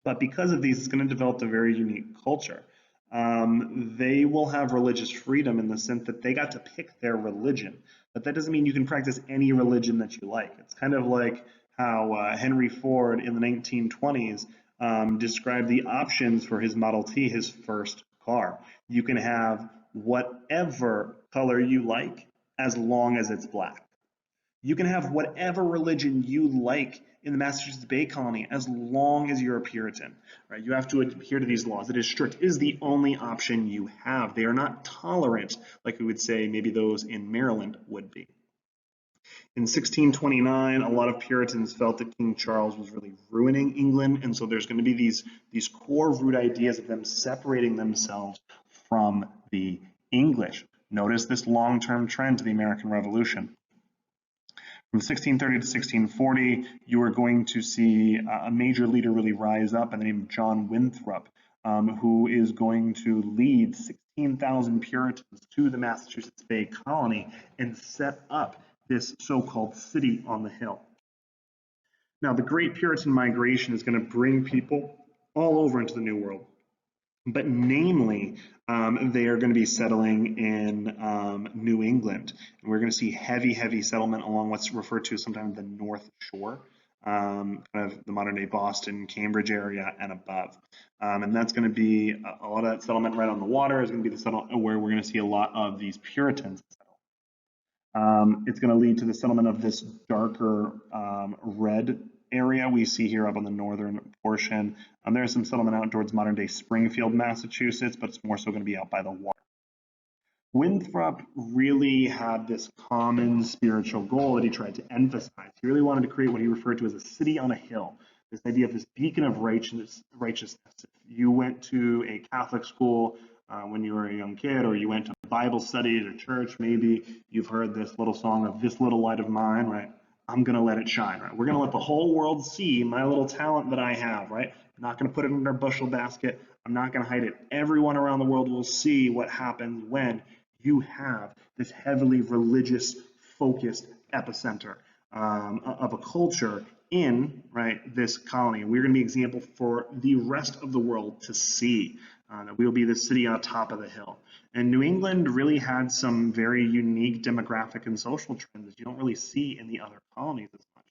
But because of these, it's going to develop a very unique culture. They will have religious freedom in the sense that they got to pick their religion, but that doesn't mean you can practice any religion that you like. It's kind of like how Henry Ford in the 1920s described the options for his Model T, his first car. You can have whatever color you like as long as it's black. You can have whatever religion you like in the Massachusetts Bay Colony as long as you're a Puritan, right? You have to adhere to these laws. It is strict. It is the only option you have. They are not tolerant like we would say maybe those in Maryland would be. In 1629, a lot of Puritans felt that King Charles was really ruining England, and so there's going to be these core root ideas of them separating themselves from the English. Notice this long-term trend to the American Revolution. From 1630 to 1640, you are going to see a major leader really rise up by the name of John Winthrop, who is going to lead 16,000 Puritans to the Massachusetts Bay Colony and set up this so-called city on the hill. Now, the Great Puritan Migration is going to bring people all over into the New World, but namely, they are going to be settling in New England. And we're going to see heavy settlement along what's referred to sometimes the North Shore. kind of the modern day Boston, Cambridge area and above. And that's going to be a lot of that settlement right on the water is going to be the settlement where we're going to see a lot of these Puritans settle. It's going to lead to the settlement of this darker red area we see here up on the northern portion. There's some settlement out towards modern day Springfield, Massachusetts, but it's more so going to be out by the water. Winthrop really had this common spiritual goal that he tried to emphasize. He really wanted to create what he referred to as a city on a hill, this idea of this beacon of righteousness. If you went to a Catholic school when you were a young kid, or you went to Bible study at a church, maybe you've heard this little song of "This Little Light of Mine," right? I'm going to let it shine, right? We're going to let the whole world see my little talent that I have, right? I'm not going to put it in a bushel basket. I'm not going to hide it. Everyone around the world will see what happens when you have this heavily religious focused epicenter of a culture in this colony. We're going to be an example for the rest of the world to see that we'll be the city on top of the hill. And New England really had some very unique demographic and social trends that you don't really see in the other colonies as much.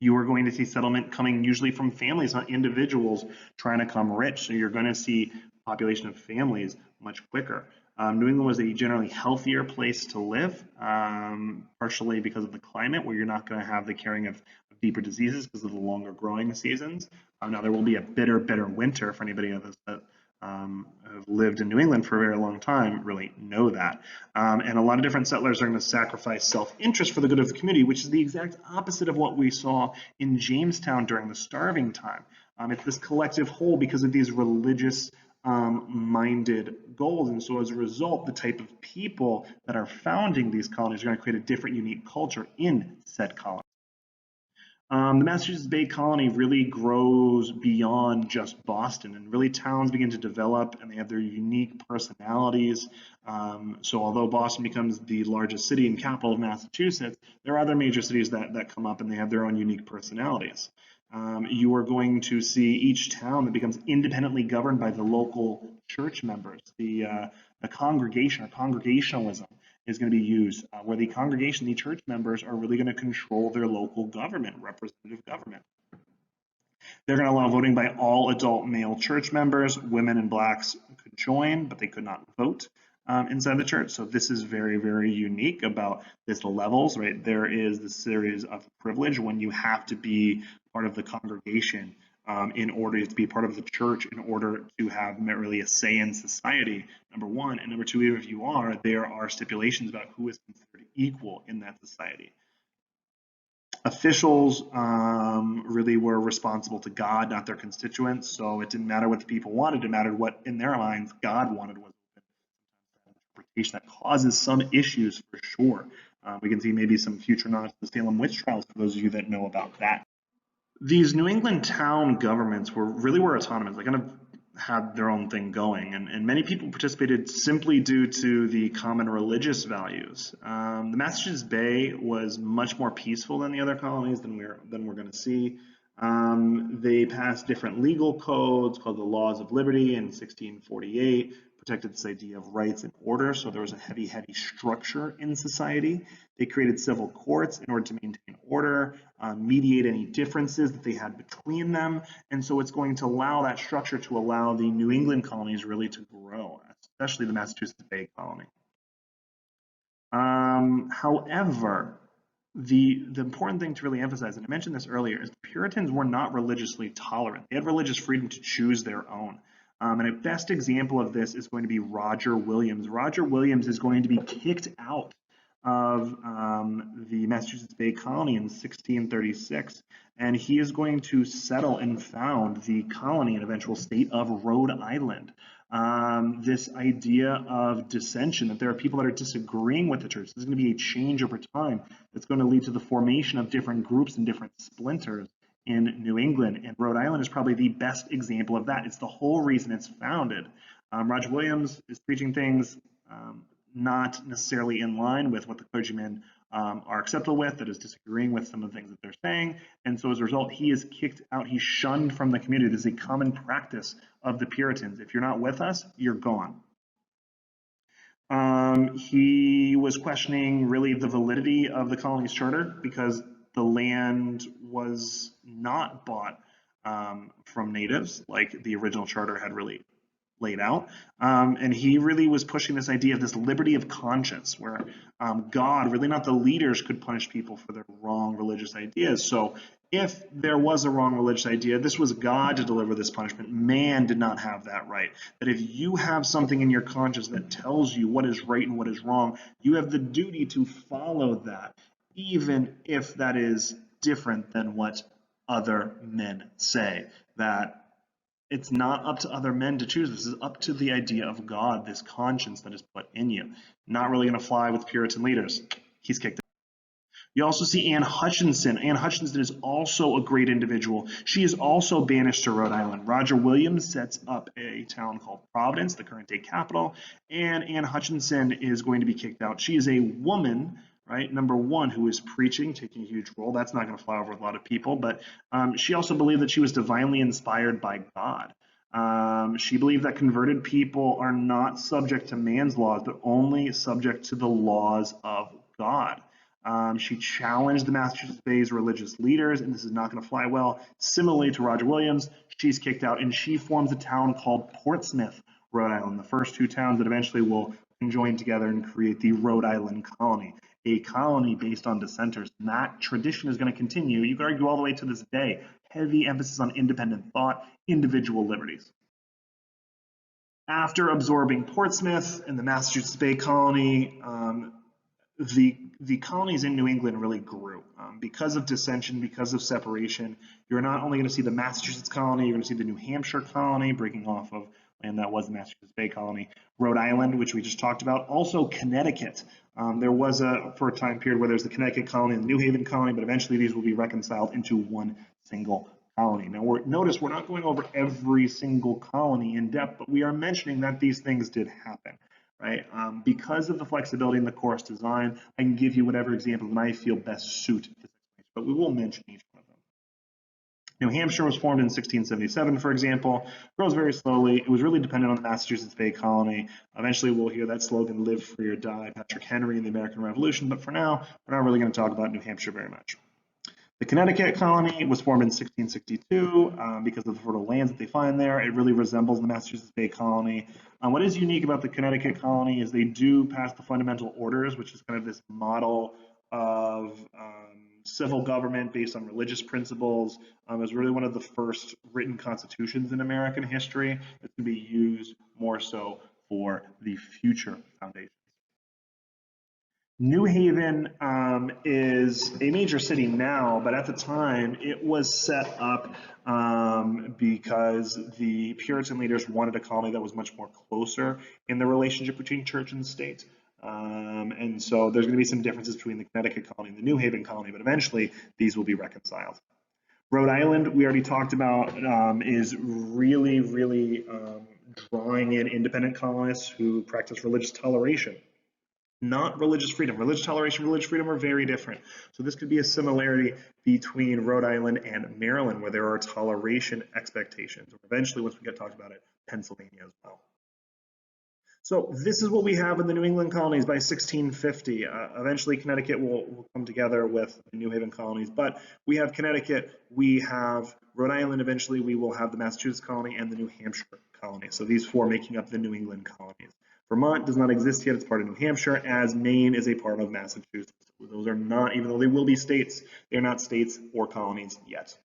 You are going to see settlement coming usually from families, not individuals trying to come rich. So you're going to see population of families much quicker. New England was a generally healthier place to live, partially because of the climate, where you're not going to have the carrying of deeper diseases because of the longer growing seasons. Now there will be a bitter winter for anybody of us that have lived in New England for a very long time really know that. And a lot of different settlers are going to sacrifice self-interest for the good of the community, which is the exact opposite of what we saw in Jamestown during the starving time. It's this collective whole because of these religious minded goals. And so as a result, the type of people that are founding these colonies are going to create a different, unique culture in said colony. The Massachusetts Bay Colony really grows beyond just Boston, and really towns begin to develop and they have their unique personalities. So although Boston becomes the largest city and capital of Massachusetts, there are other major cities that come up and they have their own unique personalities. You are going to see each town that becomes independently governed by the local church members. The congregation or congregationalism is going to be used, where the congregation, the church members are really going to control their local government, representative government. They're going to allow voting by all adult male church members. Women and blacks could join, but they could not vote inside the church. So this is very unique about this levels, right? There is the series of privilege when you have to be part of the congregation in order to be part of the church, in order to have really a say in society, number one. And number two, even if you are, there are stipulations about who is considered equal in that society. Officials really were responsible to God, not their constituents. So it didn't matter what the people wanted. It mattered what, in their minds, God wanted was interpretation that causes some issues for sure. We can see maybe some future nods to the Salem witch trials for those of you that know about that. These New England town governments were autonomous. They kind of had their own thing going, and many people participated simply due to the common religious values. The Massachusetts Bay was much more peaceful than the other colonies than we're going to see. They passed different legal codes called the Laws of Liberty in 1648, protected this idea of rights and order, so there was a heavy structure in society. They created civil courts in order to maintain order, mediate any differences that they had between them, and so it's going to allow that structure to allow the New England colonies really to grow, especially the Massachusetts Bay Colony. However, the important thing to really emphasize, and I mentioned this earlier, is the Puritans were not religiously tolerant. They had religious freedom to choose their own. And a best example of this is going to be Roger Williams. Roger Williams is going to be kicked out of the Massachusetts Bay Colony in 1636, and he is going to settle and found the colony and eventual state of Rhode Island. This idea of dissension, that there are people that are disagreeing with the church. There's going to be a change over time that's going to lead to the formation of different groups and different splinters in New England, and Rhode Island is probably the best example of that. It's the whole reason it's founded. Roger Williams is preaching things not necessarily in line with what the clergymen are acceptable with, that is disagreeing with some of the things that they're saying, and so as a result, he is kicked out, he's shunned from the community. This is a common practice of the Puritans. If you're not with us, you're gone. He was questioning really the validity of the colony's charter, because the land was not bought from natives like the original charter had really laid out. And he really was pushing this idea of this liberty of conscience, where God, really not the leaders, could punish people for their wrong religious ideas. So if there was a wrong religious idea, this was God to deliver this punishment. Man did not have that right. That if you have something in your conscience that tells you what is right and what is wrong, you have the duty to follow that, even if that is different than what other men say. That it's not up to other men to choose. This is up to the idea of God, this conscience that is put in you. Not really going to fly with Puritan leaders. He's kicked out. You also see Anne Hutchinson. Anne Hutchinson is also a great individual. She is also banished to Rhode Island. Roger Williams sets up a town called Providence, the current day capital, and Anne Hutchinson is going to be kicked out. She is a woman, right? Number one, who is preaching, taking a huge role. That's not going to fly over a lot of people, but she also believed that she was divinely inspired by God. She believed that converted people are not subject to man's laws, but only subject to the laws of God. She challenged the Massachusetts Bay's religious leaders, and this is not going to fly well. Similarly to Roger Williams, she's kicked out, and she forms a town called Portsmouth, Rhode Island, the first two towns that eventually will conjoin together and create the Rhode Island Colony, a colony based on dissenters. And that tradition is going to continue. You could argue all the way to this day. Heavy emphasis on independent thought, individual liberties. After absorbing Portsmouth and the Massachusetts Bay Colony, the colonies in New England really grew because of dissension, because of separation. You're not only going to see the Massachusetts colony, you're going to see the New Hampshire colony breaking off of land that was the Massachusetts Bay Colony, Rhode Island, which we just talked about, also Connecticut. There was for a time period where there's the Connecticut colony and the New Haven colony, but eventually these will be reconciled into one single colony. Now, notice we're not going over every single colony in depth, but we are mentioning that these things did happen. Right? Because of the flexibility in the course design, I can give you whatever example that I feel best suit this explanation, but we will mention each one of them. New Hampshire was formed in 1677, for example, grows very slowly. It was really dependent on the Massachusetts Bay Colony. Eventually, we'll hear that slogan, live free or die, Patrick Henry in the American Revolution, but for now, we're not really going to talk about New Hampshire very much. The Connecticut colony was formed in 1662 because of the fertile lands that they find there. It really resembles the Massachusetts Bay Colony. What is unique about the Connecticut colony is they do pass the fundamental orders, which is kind of this model of civil government based on religious principles. It was really one of the first written constitutions in American history that can be used more so for the future foundation. New Haven is a major city now, but at the time it was set up because the Puritan leaders wanted a colony that was much more closer in the relationship between church and state. And so there's going to be some differences between the Connecticut colony and the New Haven colony, but eventually these will be reconciled. Rhode Island, we already talked about, is really drawing in independent colonists who practice religious toleration. Not religious freedom. Religious toleration, religious freedom are very different. So this could be a similarity between Rhode Island and Maryland, where there are toleration expectations. Or eventually, once we get talked about it, Pennsylvania as well. So this is what we have in the New England colonies by 1650. Eventually, Connecticut will come together with the New Haven colonies. But we have Connecticut, we have Rhode Island. Eventually, we will have the Massachusetts colony and the New Hampshire colony. So these four making up the New England colonies. Vermont does not exist yet. It's part of New Hampshire, as Maine is a part of Massachusetts. Those are not, even though they will be states, they're not states or colonies yet.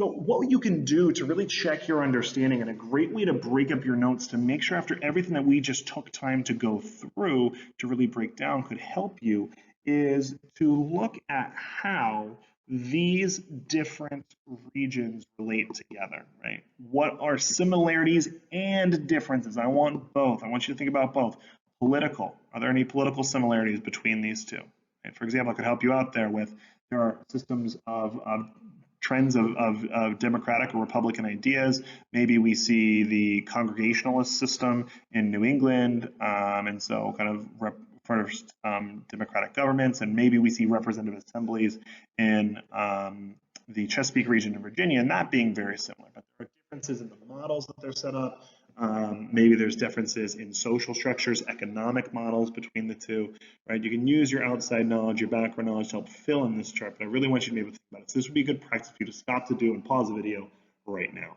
So what you can do to really check your understanding, and a great way to break up your notes to make sure after everything that we just took time to go through to really break down could help you, is to look at how these different regions relate together, right? What are similarities and differences? I want both. I want you to think about both. Political. Are there any political similarities between these two? Right? For example, I could help you out there with, there are systems of trends of democratic or republican ideas. Maybe we see the congregationalist system in New England, and so kind of first democratic governments, and maybe we see representative assemblies in the Chesapeake region in Virginia, and that being very similar. But there are differences in the models that they're set up, Maybe there's differences in social structures, economic models between the two, right? You can use your outside knowledge, your background knowledge to help fill in this chart, but I really want you to be able to think about it. So this would be a good practice for you to stop to do and pause the video right now.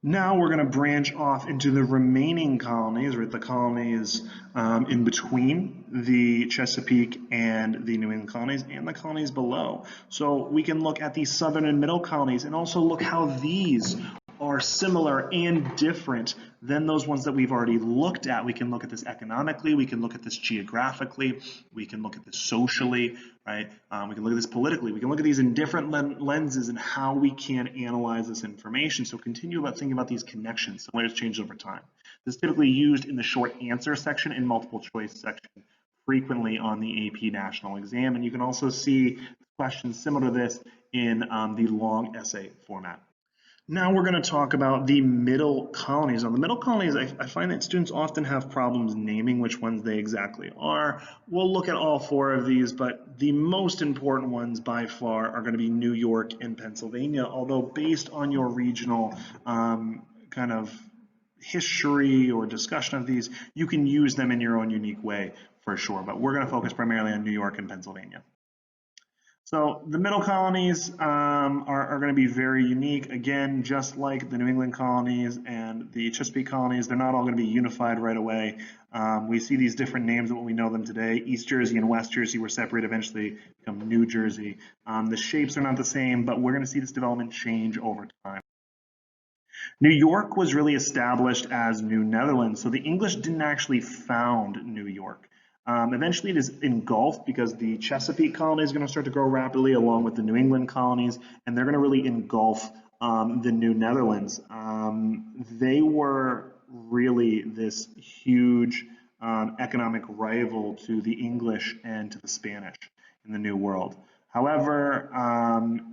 Now we're going to branch off into the remaining colonies, right? The colonies in between the Chesapeake and the New England colonies and the colonies below. So we can look at the southern and middle colonies and also look how these are similar and different than those ones that we've already looked at. We can look at this economically, we can look at this geographically, we can look at this socially, right? We can look at this politically. We can look at these in different lenses and how we can analyze this information. So continue about thinking about these connections, similarities, changes over time. This is typically used in the short answer section and multiple choice section, frequently on the AP National Exam. And you can also see questions similar to this in the long essay format. Now we're going to talk about the middle colonies. On the middle colonies, I find that students often have problems naming which ones they exactly are. We'll look at all four of these, but the most important ones by far are going to be New York and Pennsylvania, although based on your regional kind of history or discussion of these, you can use them in your own unique way for sure, but we're going to focus primarily on New York and Pennsylvania. So the middle colonies are going to be very unique. Again, just like the New England colonies and the Chesapeake colonies, they're not all going to be unified right away. We see these different names of what we know them today. East Jersey and West Jersey were separated, eventually become New Jersey. The shapes are not the same, but we're going to see this development change over time. New York was really established as New Netherlands, so the English didn't actually found New York. Eventually it is engulfed because the Chesapeake colony is going to start to grow rapidly along with the New England colonies, and they're going to really engulf the New Netherlands. They were really this huge economic rival to the English and to the Spanish in the New World. However,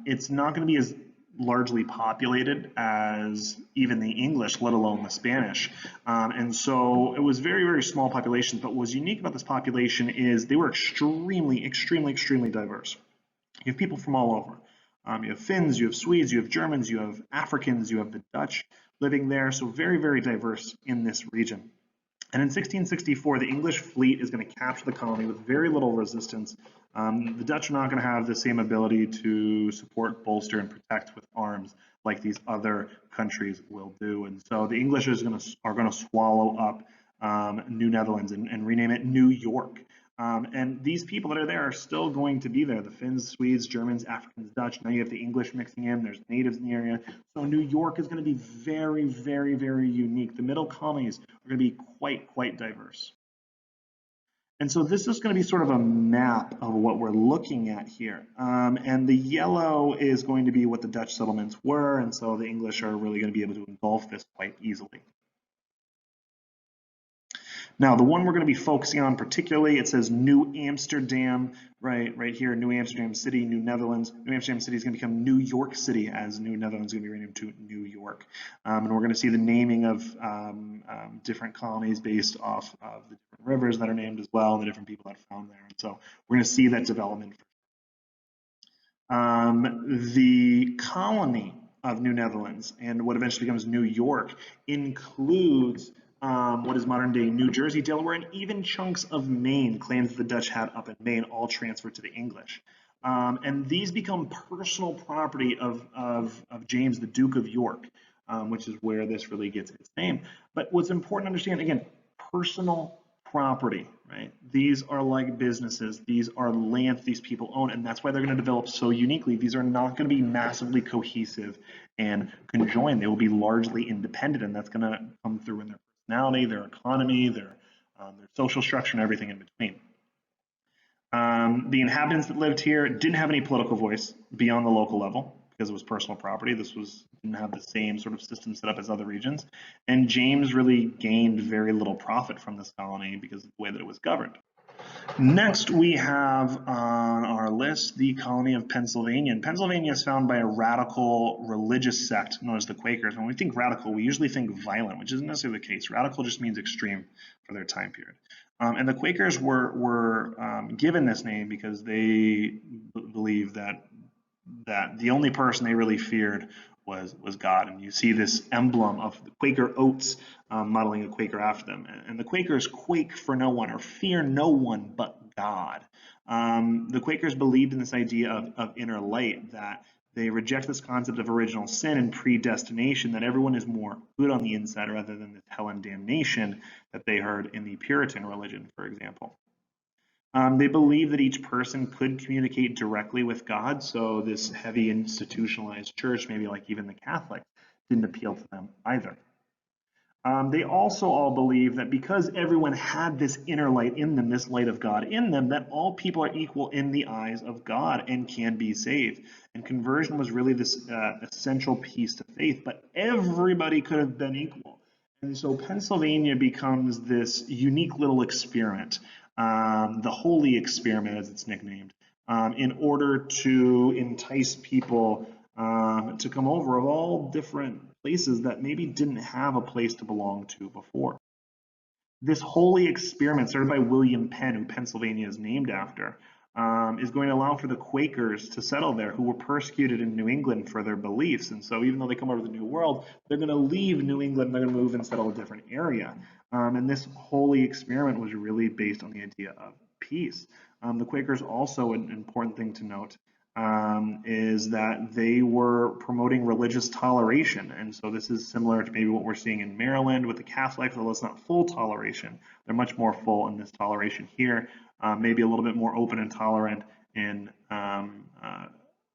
it's not going to be as largely populated as even the English, let alone the Spanish. And so it was very, very small populations, but what was unique about this population is they were extremely, extremely, extremely diverse. You have people from all over. You have Finns, you have Swedes, you have Germans, you have Africans, you have the Dutch living there, so very, very diverse in this region. And in 1664, the English fleet is going to capture the colony with very little resistance. The Dutch are not going to have the same ability to support, bolster, and protect with arms like these other countries will do. And so the English are going to swallow up New Netherlands and rename it New York. And these people that are there are still going to be there. The Finns, Swedes, Germans, Africans, Dutch. Now you have the English mixing in. There's natives in the area. So New York is going to be very, very, very unique. The middle colonies are going to be quite diverse. And so this is going to be sort of a map of what we're looking at here. And the yellow is going to be what the Dutch settlements were. And so the English are really going to be able to engulf this quite easily. Now, the one we're going to be focusing on particularly, it says New Amsterdam, right here, New Amsterdam City, New Netherlands. New Amsterdam City is going to become New York City as New Netherlands is going to be renamed to New York. And we're going to see the naming of different colonies based off of the different rivers that are named as well, and the different people that are found there. And so we're going to see that development. The colony of New Netherlands and what eventually becomes New York includes what is modern day New Jersey, Delaware, and even chunks of Maine, claims that the Dutch had up in Maine, all transferred to the English. And these become personal property of James, the Duke of York, which is where this really gets its name. But what's important to understand, again, personal property, right? These are like businesses. These are lands these people own, and that's why they're going to develop so uniquely. These are not going to be massively cohesive and conjoined. They will be largely independent, and that's going to come through in their personality, their economy, their social structure, and everything in between. The inhabitants that lived here didn't have any political voice beyond the local level because it was personal property. This didn't have the same sort of system set up as other regions. And James really gained very little profit from this colony because of the way that it was governed. Next, we have on our list the colony of Pennsylvania. And Pennsylvania is founded by a radical religious sect known as the Quakers. When we think radical, we usually think violent, which isn't necessarily the case. Radical just means extreme for their time period. And the Quakers were given this name because they believed that the only person they really feared was God. And you see this emblem of the Quaker oats modeling a Quaker after them. And the Quakers quake for no one or fear no one but God. The Quakers believed in this idea of inner light, that they reject this concept of original sin and predestination, that everyone is more good on the inside rather than the hell and damnation that they heard in the Puritan religion, for example. They believe that each person could communicate directly with God, so this heavy institutionalized church, maybe like even the Catholics, didn't appeal to them either. They also all believe that because everyone had this inner light in them, this light of God in them, that all people are equal in the eyes of God and can be saved. And conversion was really this essential piece to faith, but everybody could have been equal. And so Pennsylvania becomes this unique little experiment, the holy experiment as it's nicknamed, in order to entice people to come over of all different places that maybe didn't have a place to belong to before. This holy experiment started by William Penn, who Pennsylvania is named after, is going to allow for the Quakers to settle there, who were persecuted in New England for their beliefs. And so even though they come over to the New World, they're going to leave New England, they're going to move and settle a different area. And this holy experiment was really based on the idea of peace. The Quakers also, an important thing to note, is that they were promoting religious toleration. And so this is similar to maybe what we're seeing in Maryland with the Catholics, although it's not full toleration. They're much more full in this toleration here, maybe a little bit more open and tolerant in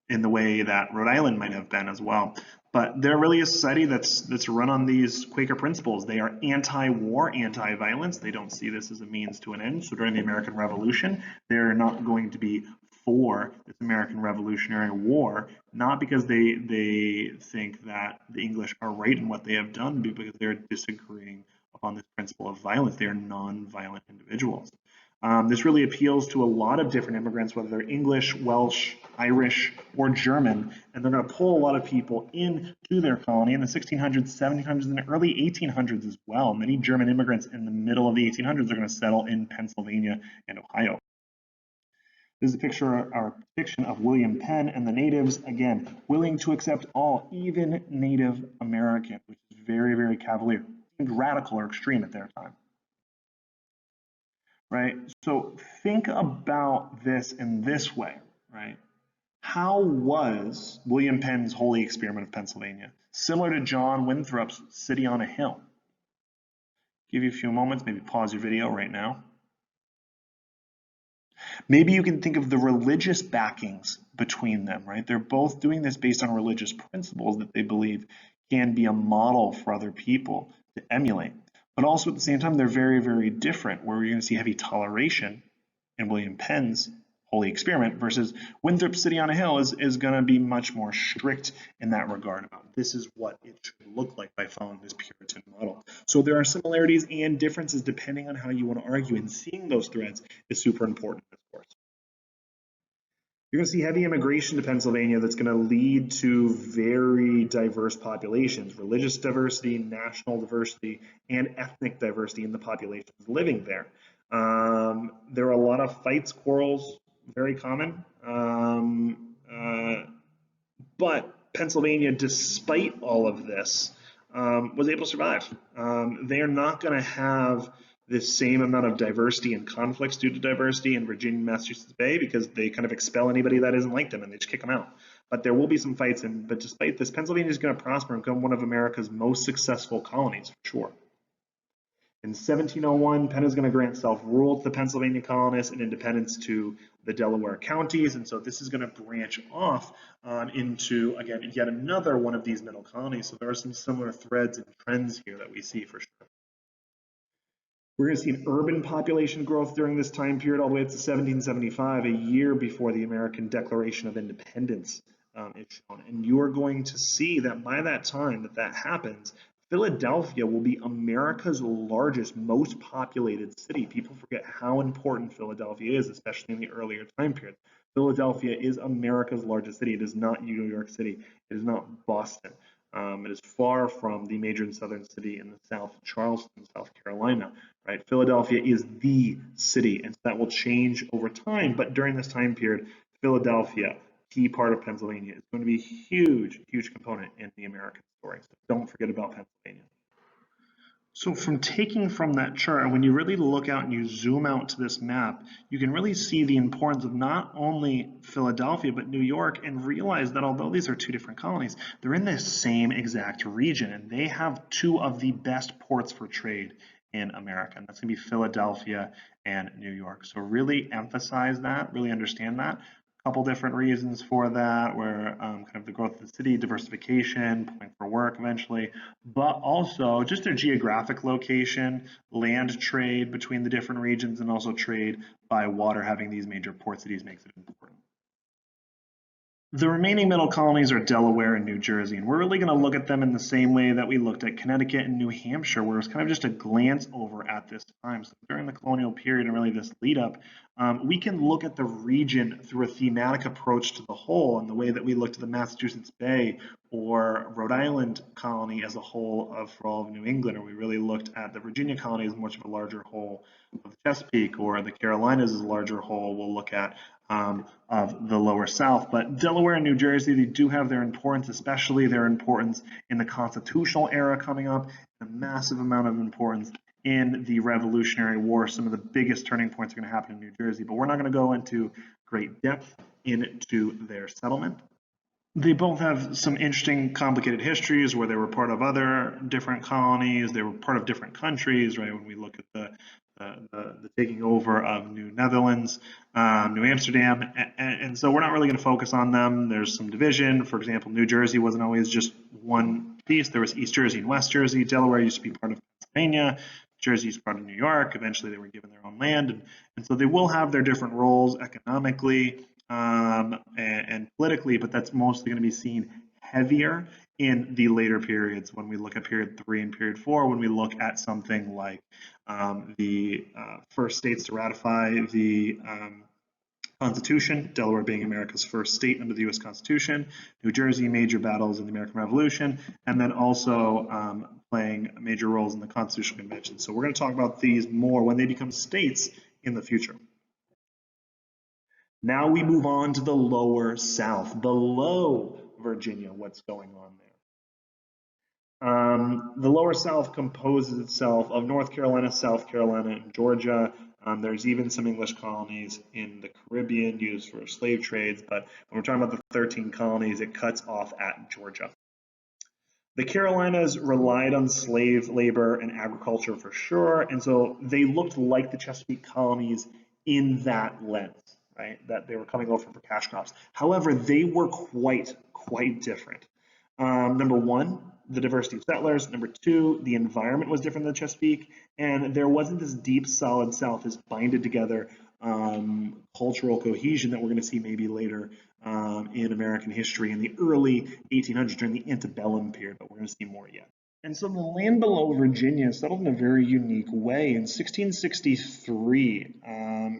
the way that Rhode Island might have been as well. But they're really a society that's run on these Quaker principles. They are anti-war, anti-violence. They don't see this as a means to an end. So during the American Revolution, they're not going to be for this American Revolutionary War, not because they think that the English are right in what they have done, but because they're disagreeing upon this principle of violence. They are non-violent individuals. This really appeals to a lot of different immigrants, whether they're English, Welsh, Irish, or German, and they're going to pull a lot of people into their colony in the 1600s, 1700s, and the early 1800s as well. Many German immigrants in the middle of the 1800s are going to settle in Pennsylvania and Ohio. This is a depiction of William Penn and the natives, again, willing to accept all, even Native American, which is very, very cavalier, radical or extreme at their time. Right? So think about this in this way, right? How was William Penn's holy experiment of Pennsylvania similar to John Winthrop's City on a Hill? Give you a few moments, maybe pause your video right now. Maybe you can think of the religious backings between them, right? They're both doing this based on religious principles that they believe can be a model for other people to emulate. But also at the same time, they're very, very different, where you're going to see heavy toleration in William Penn's holy experiment versus Winthrop's City on a Hill is going to be much more strict in that regard about this is what it should look like by following this Puritan model. So there are similarities and differences depending on how you want to argue, and seeing those threads is super important, of course. You're going to see heavy immigration to Pennsylvania that's going to lead to very diverse populations, religious diversity, national diversity, and ethnic diversity in the populations living there. There are a lot of fights, quarrels, very common. But Pennsylvania, despite all of this, was able to survive. They are not going to have the same amount of diversity and conflicts due to diversity in Virginia and Massachusetts Bay, because they kind of expel anybody that isn't like them and they just kick them out. But there will be some fights, but despite this, Pennsylvania is going to prosper and become one of America's most successful colonies, for sure. In 1701, Penn is going to grant self-rule to the Pennsylvania colonists and independence to the Delaware counties, and so this is going to branch off into, again, yet another one of these middle colonies. So there are some similar threads and trends here that we see for sure. We're going to see an urban population growth during this time period all the way up to 1775, a year before the American Declaration of Independence is shown. And you are going to see that by that time that happens, Philadelphia will be America's largest, most populated city. People forget how important Philadelphia is, especially in the earlier time period. Philadelphia is America's largest city. It is not New York City. It is not Boston. It is far from the major and southern city in the south, Charleston, South Carolina, right? Philadelphia is the city, and so that will change over time. But during this time period, Philadelphia key part of Pennsylvania. It's going to be a huge, huge component in the American story. So don't forget about Pennsylvania. So from taking from that chart, and when you really look out and you zoom out to this map, you can really see the importance of not only Philadelphia, but New York, and realize that although these are two different colonies, they're in the same exact region, and they have two of the best ports for trade in America, and that's going to be Philadelphia and New York. So really emphasize that, really understand that. Couple different reasons for that, where kind of the growth of the city, diversification, point for work eventually, but also just their geographic location, land trade between the different regions, and also trade by water. Having these major port cities makes it important. The remaining middle colonies are Delaware and New Jersey, and we're really going to look at them in the same way that we looked at Connecticut and New Hampshire, where it's kind of just a glance over at this time. So during the colonial period and really this lead up, we can look at the region through a thematic approach to the whole, and the way that we looked at the Massachusetts Bay or Rhode Island colony as a whole for all of New England, or we really looked at the Virginia colony as much of a larger whole of the Chesapeake, or the Carolinas as a larger whole. We'll look at of the lower South. But Delaware and New Jersey, they do have their importance, especially their importance in the constitutional era coming up, and a massive amount of importance in the Revolutionary War. Some of the biggest turning points are going to happen in New Jersey, but we're not going to go into great depth into their settlement. They both have some interesting, complicated histories where they were part of other different colonies. They were part of different countries, right? When we look at the taking over of New Netherlands, New Amsterdam, and so we're not really going to focus on them. There's some division. For example, New Jersey wasn't always just one piece. There was East Jersey and West Jersey. Delaware used to be part of Pennsylvania. Jersey is part of New York. Eventually, they were given their own land, and so they will have their different roles economically and politically, but that's mostly going to be seen heavier in the later periods when we look at period 3 and period 4, when we look at something like the first states to ratify the Constitution, Delaware being America's first state under the U.S. Constitution, New Jersey, major battles in the American Revolution, and then also playing major roles in the Constitutional Convention. So we're going to talk about these more when they become states in the future. Now we move on to the lower South, below Virginia, what's going on there. The lower South composes itself of North Carolina, South Carolina, and Georgia. There's even some English colonies in the Caribbean used for slave trades, but when we're talking about the 13 colonies, it cuts off at Georgia. The Carolinas relied on slave labor and agriculture for sure, and so they looked like the Chesapeake colonies in that lens, right? That they were coming over for cash crops. However, they were quite different. Number one, the diversity of settlers. Number two, the environment was different than Chesapeake, and there wasn't this deep, solid South, this binded together cultural cohesion that we're going to see maybe later in American history in the early 1800s during the antebellum period, but we're going to see more yet. And so the land below Virginia settled in a very unique way. In 1663,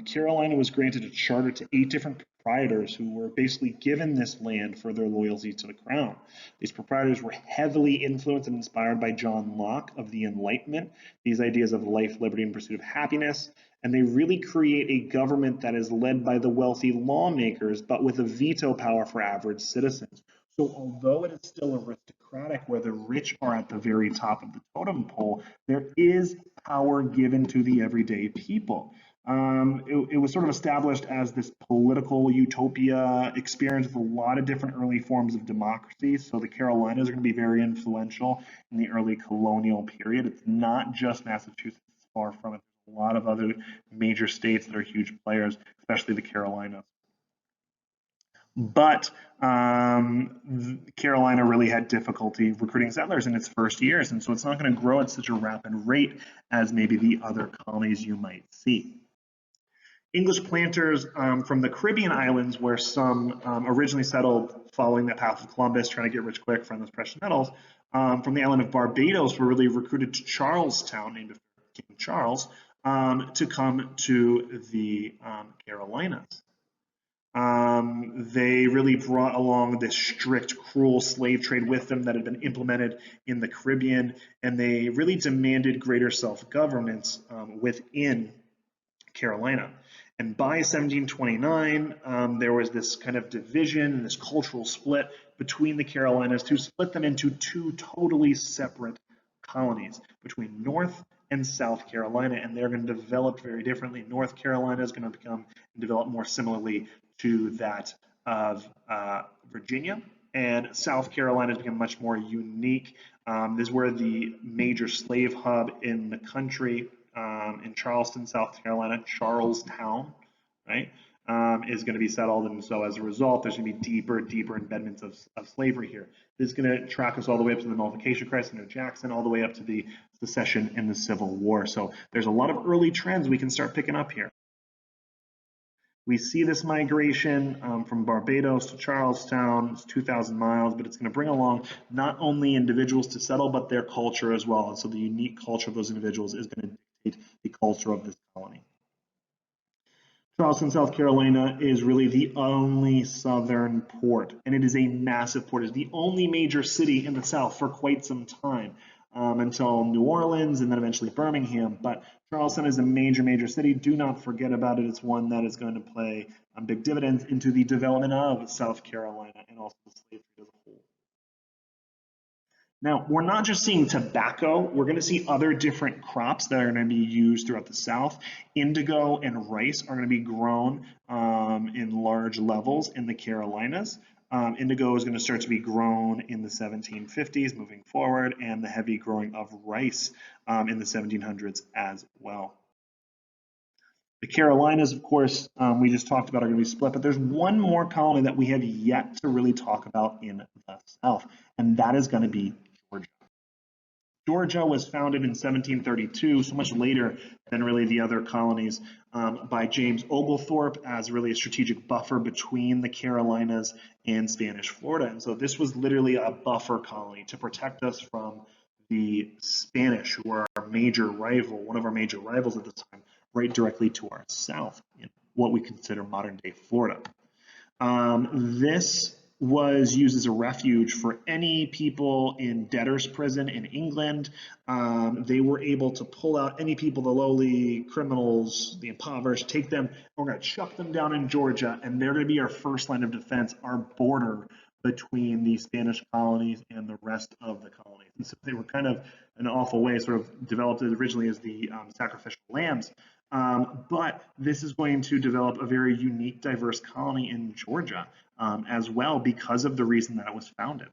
Carolina was granted a charter to 8 different proprietors who were basically given this land for their loyalty to the crown. These proprietors were heavily influenced and inspired by John Locke of the Enlightenment, these ideas of life, liberty, and pursuit of happiness. And they really create a government that is led by the wealthy lawmakers, but with a veto power for average citizens. So although it is still aristocratic, where the rich are at the very top of the totem pole, there is power given to the everyday people. It was sort of established as this political utopia experience with a lot of different early forms of democracy. So the Carolinas are going to be very influential in the early colonial period. It's not just Massachusetts, it's far from it. There's a lot of other major states that are huge players, especially the Carolinas. But Carolina really had difficulty recruiting settlers in its first years, and so it's not going to grow at such a rapid rate as maybe the other colonies you might see. English planters from the Caribbean islands, where some originally settled following the path of Columbus, trying to get rich quick from those precious metals, from the island of Barbados, were really recruited to Charlestown, named after King Charles, to come to the Carolinas. They really brought along this strict, cruel slave trade with them that had been implemented in the Caribbean, and they really demanded greater self-governance within Carolina. And by 1729, there was this kind of division, this cultural split between the Carolinas to split them into two totally separate colonies between North and South Carolina, and they're going to develop very differently. North Carolina is going to become and develop more similarly to that of Virginia, and South Carolina has become much more unique. This is where the major slave hub in the country, in Charleston, South Carolina, Charlestown, right, is going to be settled. And so as a result, there's going to be deeper embedments of slavery here. This is going to track us all the way up to the nullification crisis under Jackson, all the way up to the secession and the Civil War. So there's a lot of early trends we can start picking up here. We see this migration from Barbados to Charlestown. It's 2,000 miles, but it's going to bring along not only individuals to settle, but their culture as well. And so the unique culture of those individuals is going to dictate the culture of this colony. Charleston, South Carolina is really the only southern port, and it is a massive port. It's the only major city in the South for quite some time, until New Orleans and then eventually Birmingham. But Charleston is a major city. Do not forget about it. It's one that is going to play big dividends into the development of South Carolina and also the slave trade as a whole. Now, we're not just seeing tobacco, we're going to see other different crops that are going to be used throughout the South. Indigo and rice are going to be grown in large levels in the Carolinas. Indigo is going to start to be grown in the 1750s moving forward, and the heavy growing of rice in the 1700s as well. The Carolinas, of course, we just talked about are going to be split, but there's one more colony that we have yet to really talk about in the South, and that is going to be Georgia. Georgia was founded in 1732, so much later than really the other colonies, by James Oglethorpe as really a strategic buffer between the Carolinas and Spanish Florida. And so this was literally a buffer colony to protect us from the Spanish, who are our major rival, one of our major rivals at the time, right directly to our south in what we consider modern day Florida. This was used as a refuge for any people in debtor's prison in England. They were able to pull out any people, the lowly, criminals, the impoverished, take them, we're going to chuck them down in Georgia, and they're going to be our first line of defense, our border between the Spanish colonies and the rest of the colonies. And so they were kind of, in an awful way, sort of developed originally as the sacrificial lambs. But this is going to develop a very unique, diverse colony in Georgia as well, because of the reason that it was founded.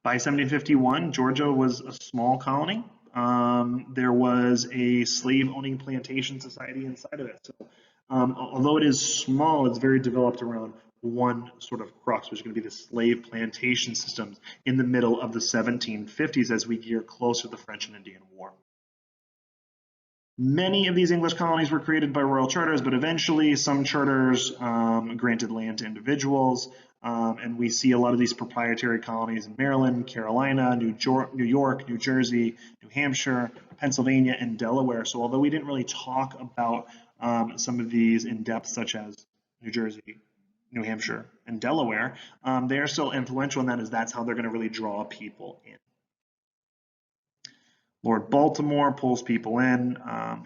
By 1751, Georgia was a small colony. There was a slave-owning plantation society inside of it. So although it is small, it's very developed around one sort of crux, which is going to be the slave plantation systems in the middle of the 1750s as we gear closer to the French and Indian War. Many of these English colonies were created by royal charters, but eventually some charters granted land to individuals, and we see a lot of these proprietary colonies in Maryland, Carolina, New York, New Jersey, New Hampshire, Pennsylvania, and Delaware. So although we didn't really talk about some of these in depth, such as New Jersey, New Hampshire, and Delaware, they are still influential, and that's how they're going to really draw people in. Lord Baltimore pulls people in,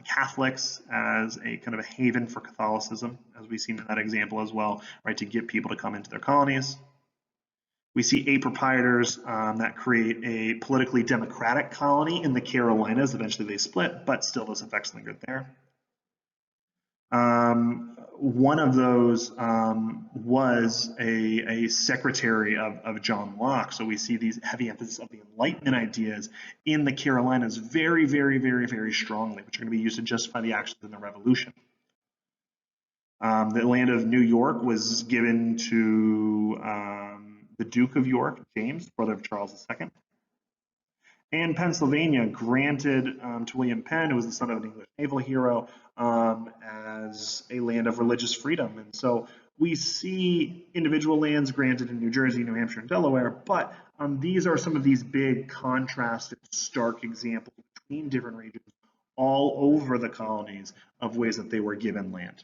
Catholics as a kind of a haven for Catholicism, as we've seen in that example as well, right, to get people to come into their colonies. We see 8 proprietors that create a politically democratic colony in the Carolinas. Eventually they split, but still those effects lingered there. One of those was a secretary of John Locke. So we see these heavy emphasis of the Enlightenment ideas in the Carolinas very strongly, which are going to be used to justify the actions in the Revolution. The land of New York was given to the Duke of York, James, brother of Charles II. And Pennsylvania granted to William Penn, who was the son of an English naval hero, as a land of religious freedom. And so we see individual lands granted in New Jersey, New Hampshire, and Delaware, but these are some of these big contrasted, stark examples between different regions all over the colonies of ways that they were given land.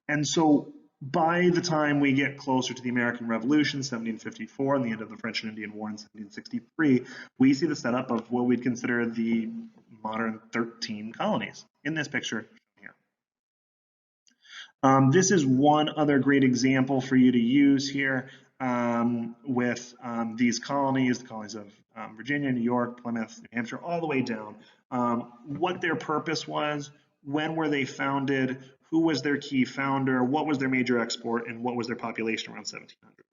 And so by the time we get closer to the American Revolution, 1754, and the end of the French and Indian War in 1763, we see the setup of what we'd consider the modern 13 colonies in this picture here. This is one other great example for you to use here with these colonies, the colonies of Virginia, New York, Plymouth, New Hampshire, all the way down. What their purpose was, when were they founded, who was their key founder, what was their major export, and what was their population around 1700.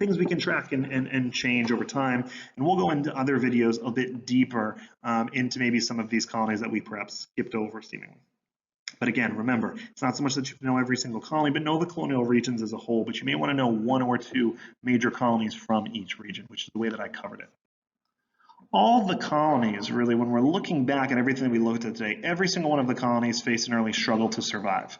Things we can track and change over time. And we'll go into other videos a bit deeper into maybe some of these colonies that we perhaps skipped over seemingly. But again, remember, it's not so much that you know every single colony, but know the colonial regions as a whole. But you may want to know one or two major colonies from each region, which is the way that I covered it. All the colonies, really, when we're looking back at everything we looked at today, every single one of the colonies faced an early struggle to survive.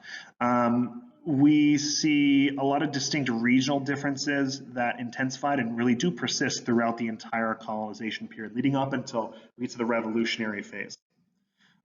We see a lot of distinct regional differences that intensified and really do persist throughout the entire colonization period, leading up until we get to the revolutionary phase.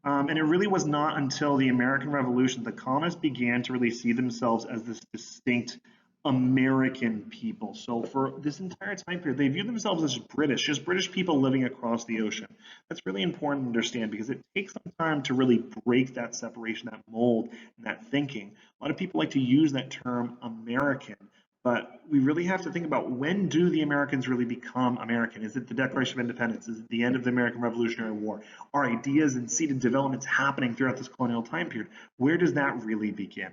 And it really was not until the American Revolution that the colonists began to really see themselves as this distinct American people. So for this entire time period, they viewed themselves as British, just British people living across the ocean. That's really important to understand because it takes some time to really break that separation, that mold, and that thinking. A lot of people like to use that term American, but we really have to think about, when do the Americans really become American? Is it the Declaration of Independence? Is it the end of the American Revolutionary War? Are ideas and seeded developments happening throughout this colonial time period? Where does that really begin?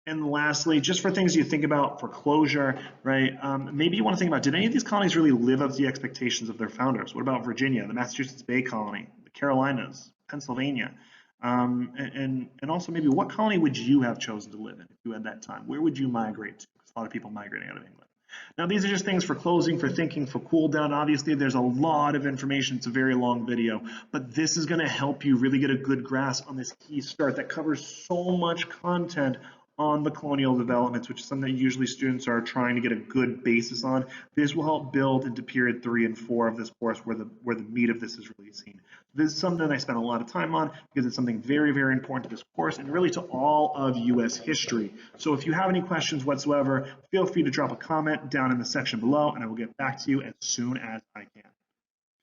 And lastly, just for things you think about for closure, right? Maybe you want to think about, did any of these colonies really live up to the expectations of their founders? What about Virginia, the Massachusetts Bay Colony, the Carolinas, Pennsylvania? And also maybe what colony would you have chosen to live in if you had that time? Where would you migrate to? Because a lot of people migrating out of England. Now, these are just things for closing, for thinking, for cool down. Obviously, there's a lot of information. It's a very long video, but this is going to help you really get a good grasp on this key start that covers so much content on the colonial developments, which is something that usually students are trying to get a good basis on. This will help build into period 3 and 4 of this course where the meat of this is really seen. This is something I spent a lot of time on because it's something very, very important to this course and really to all of U.S. history. So if you have any questions whatsoever, feel free to drop a comment down in the section below and I will get back to you as soon as I can.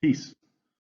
Peace.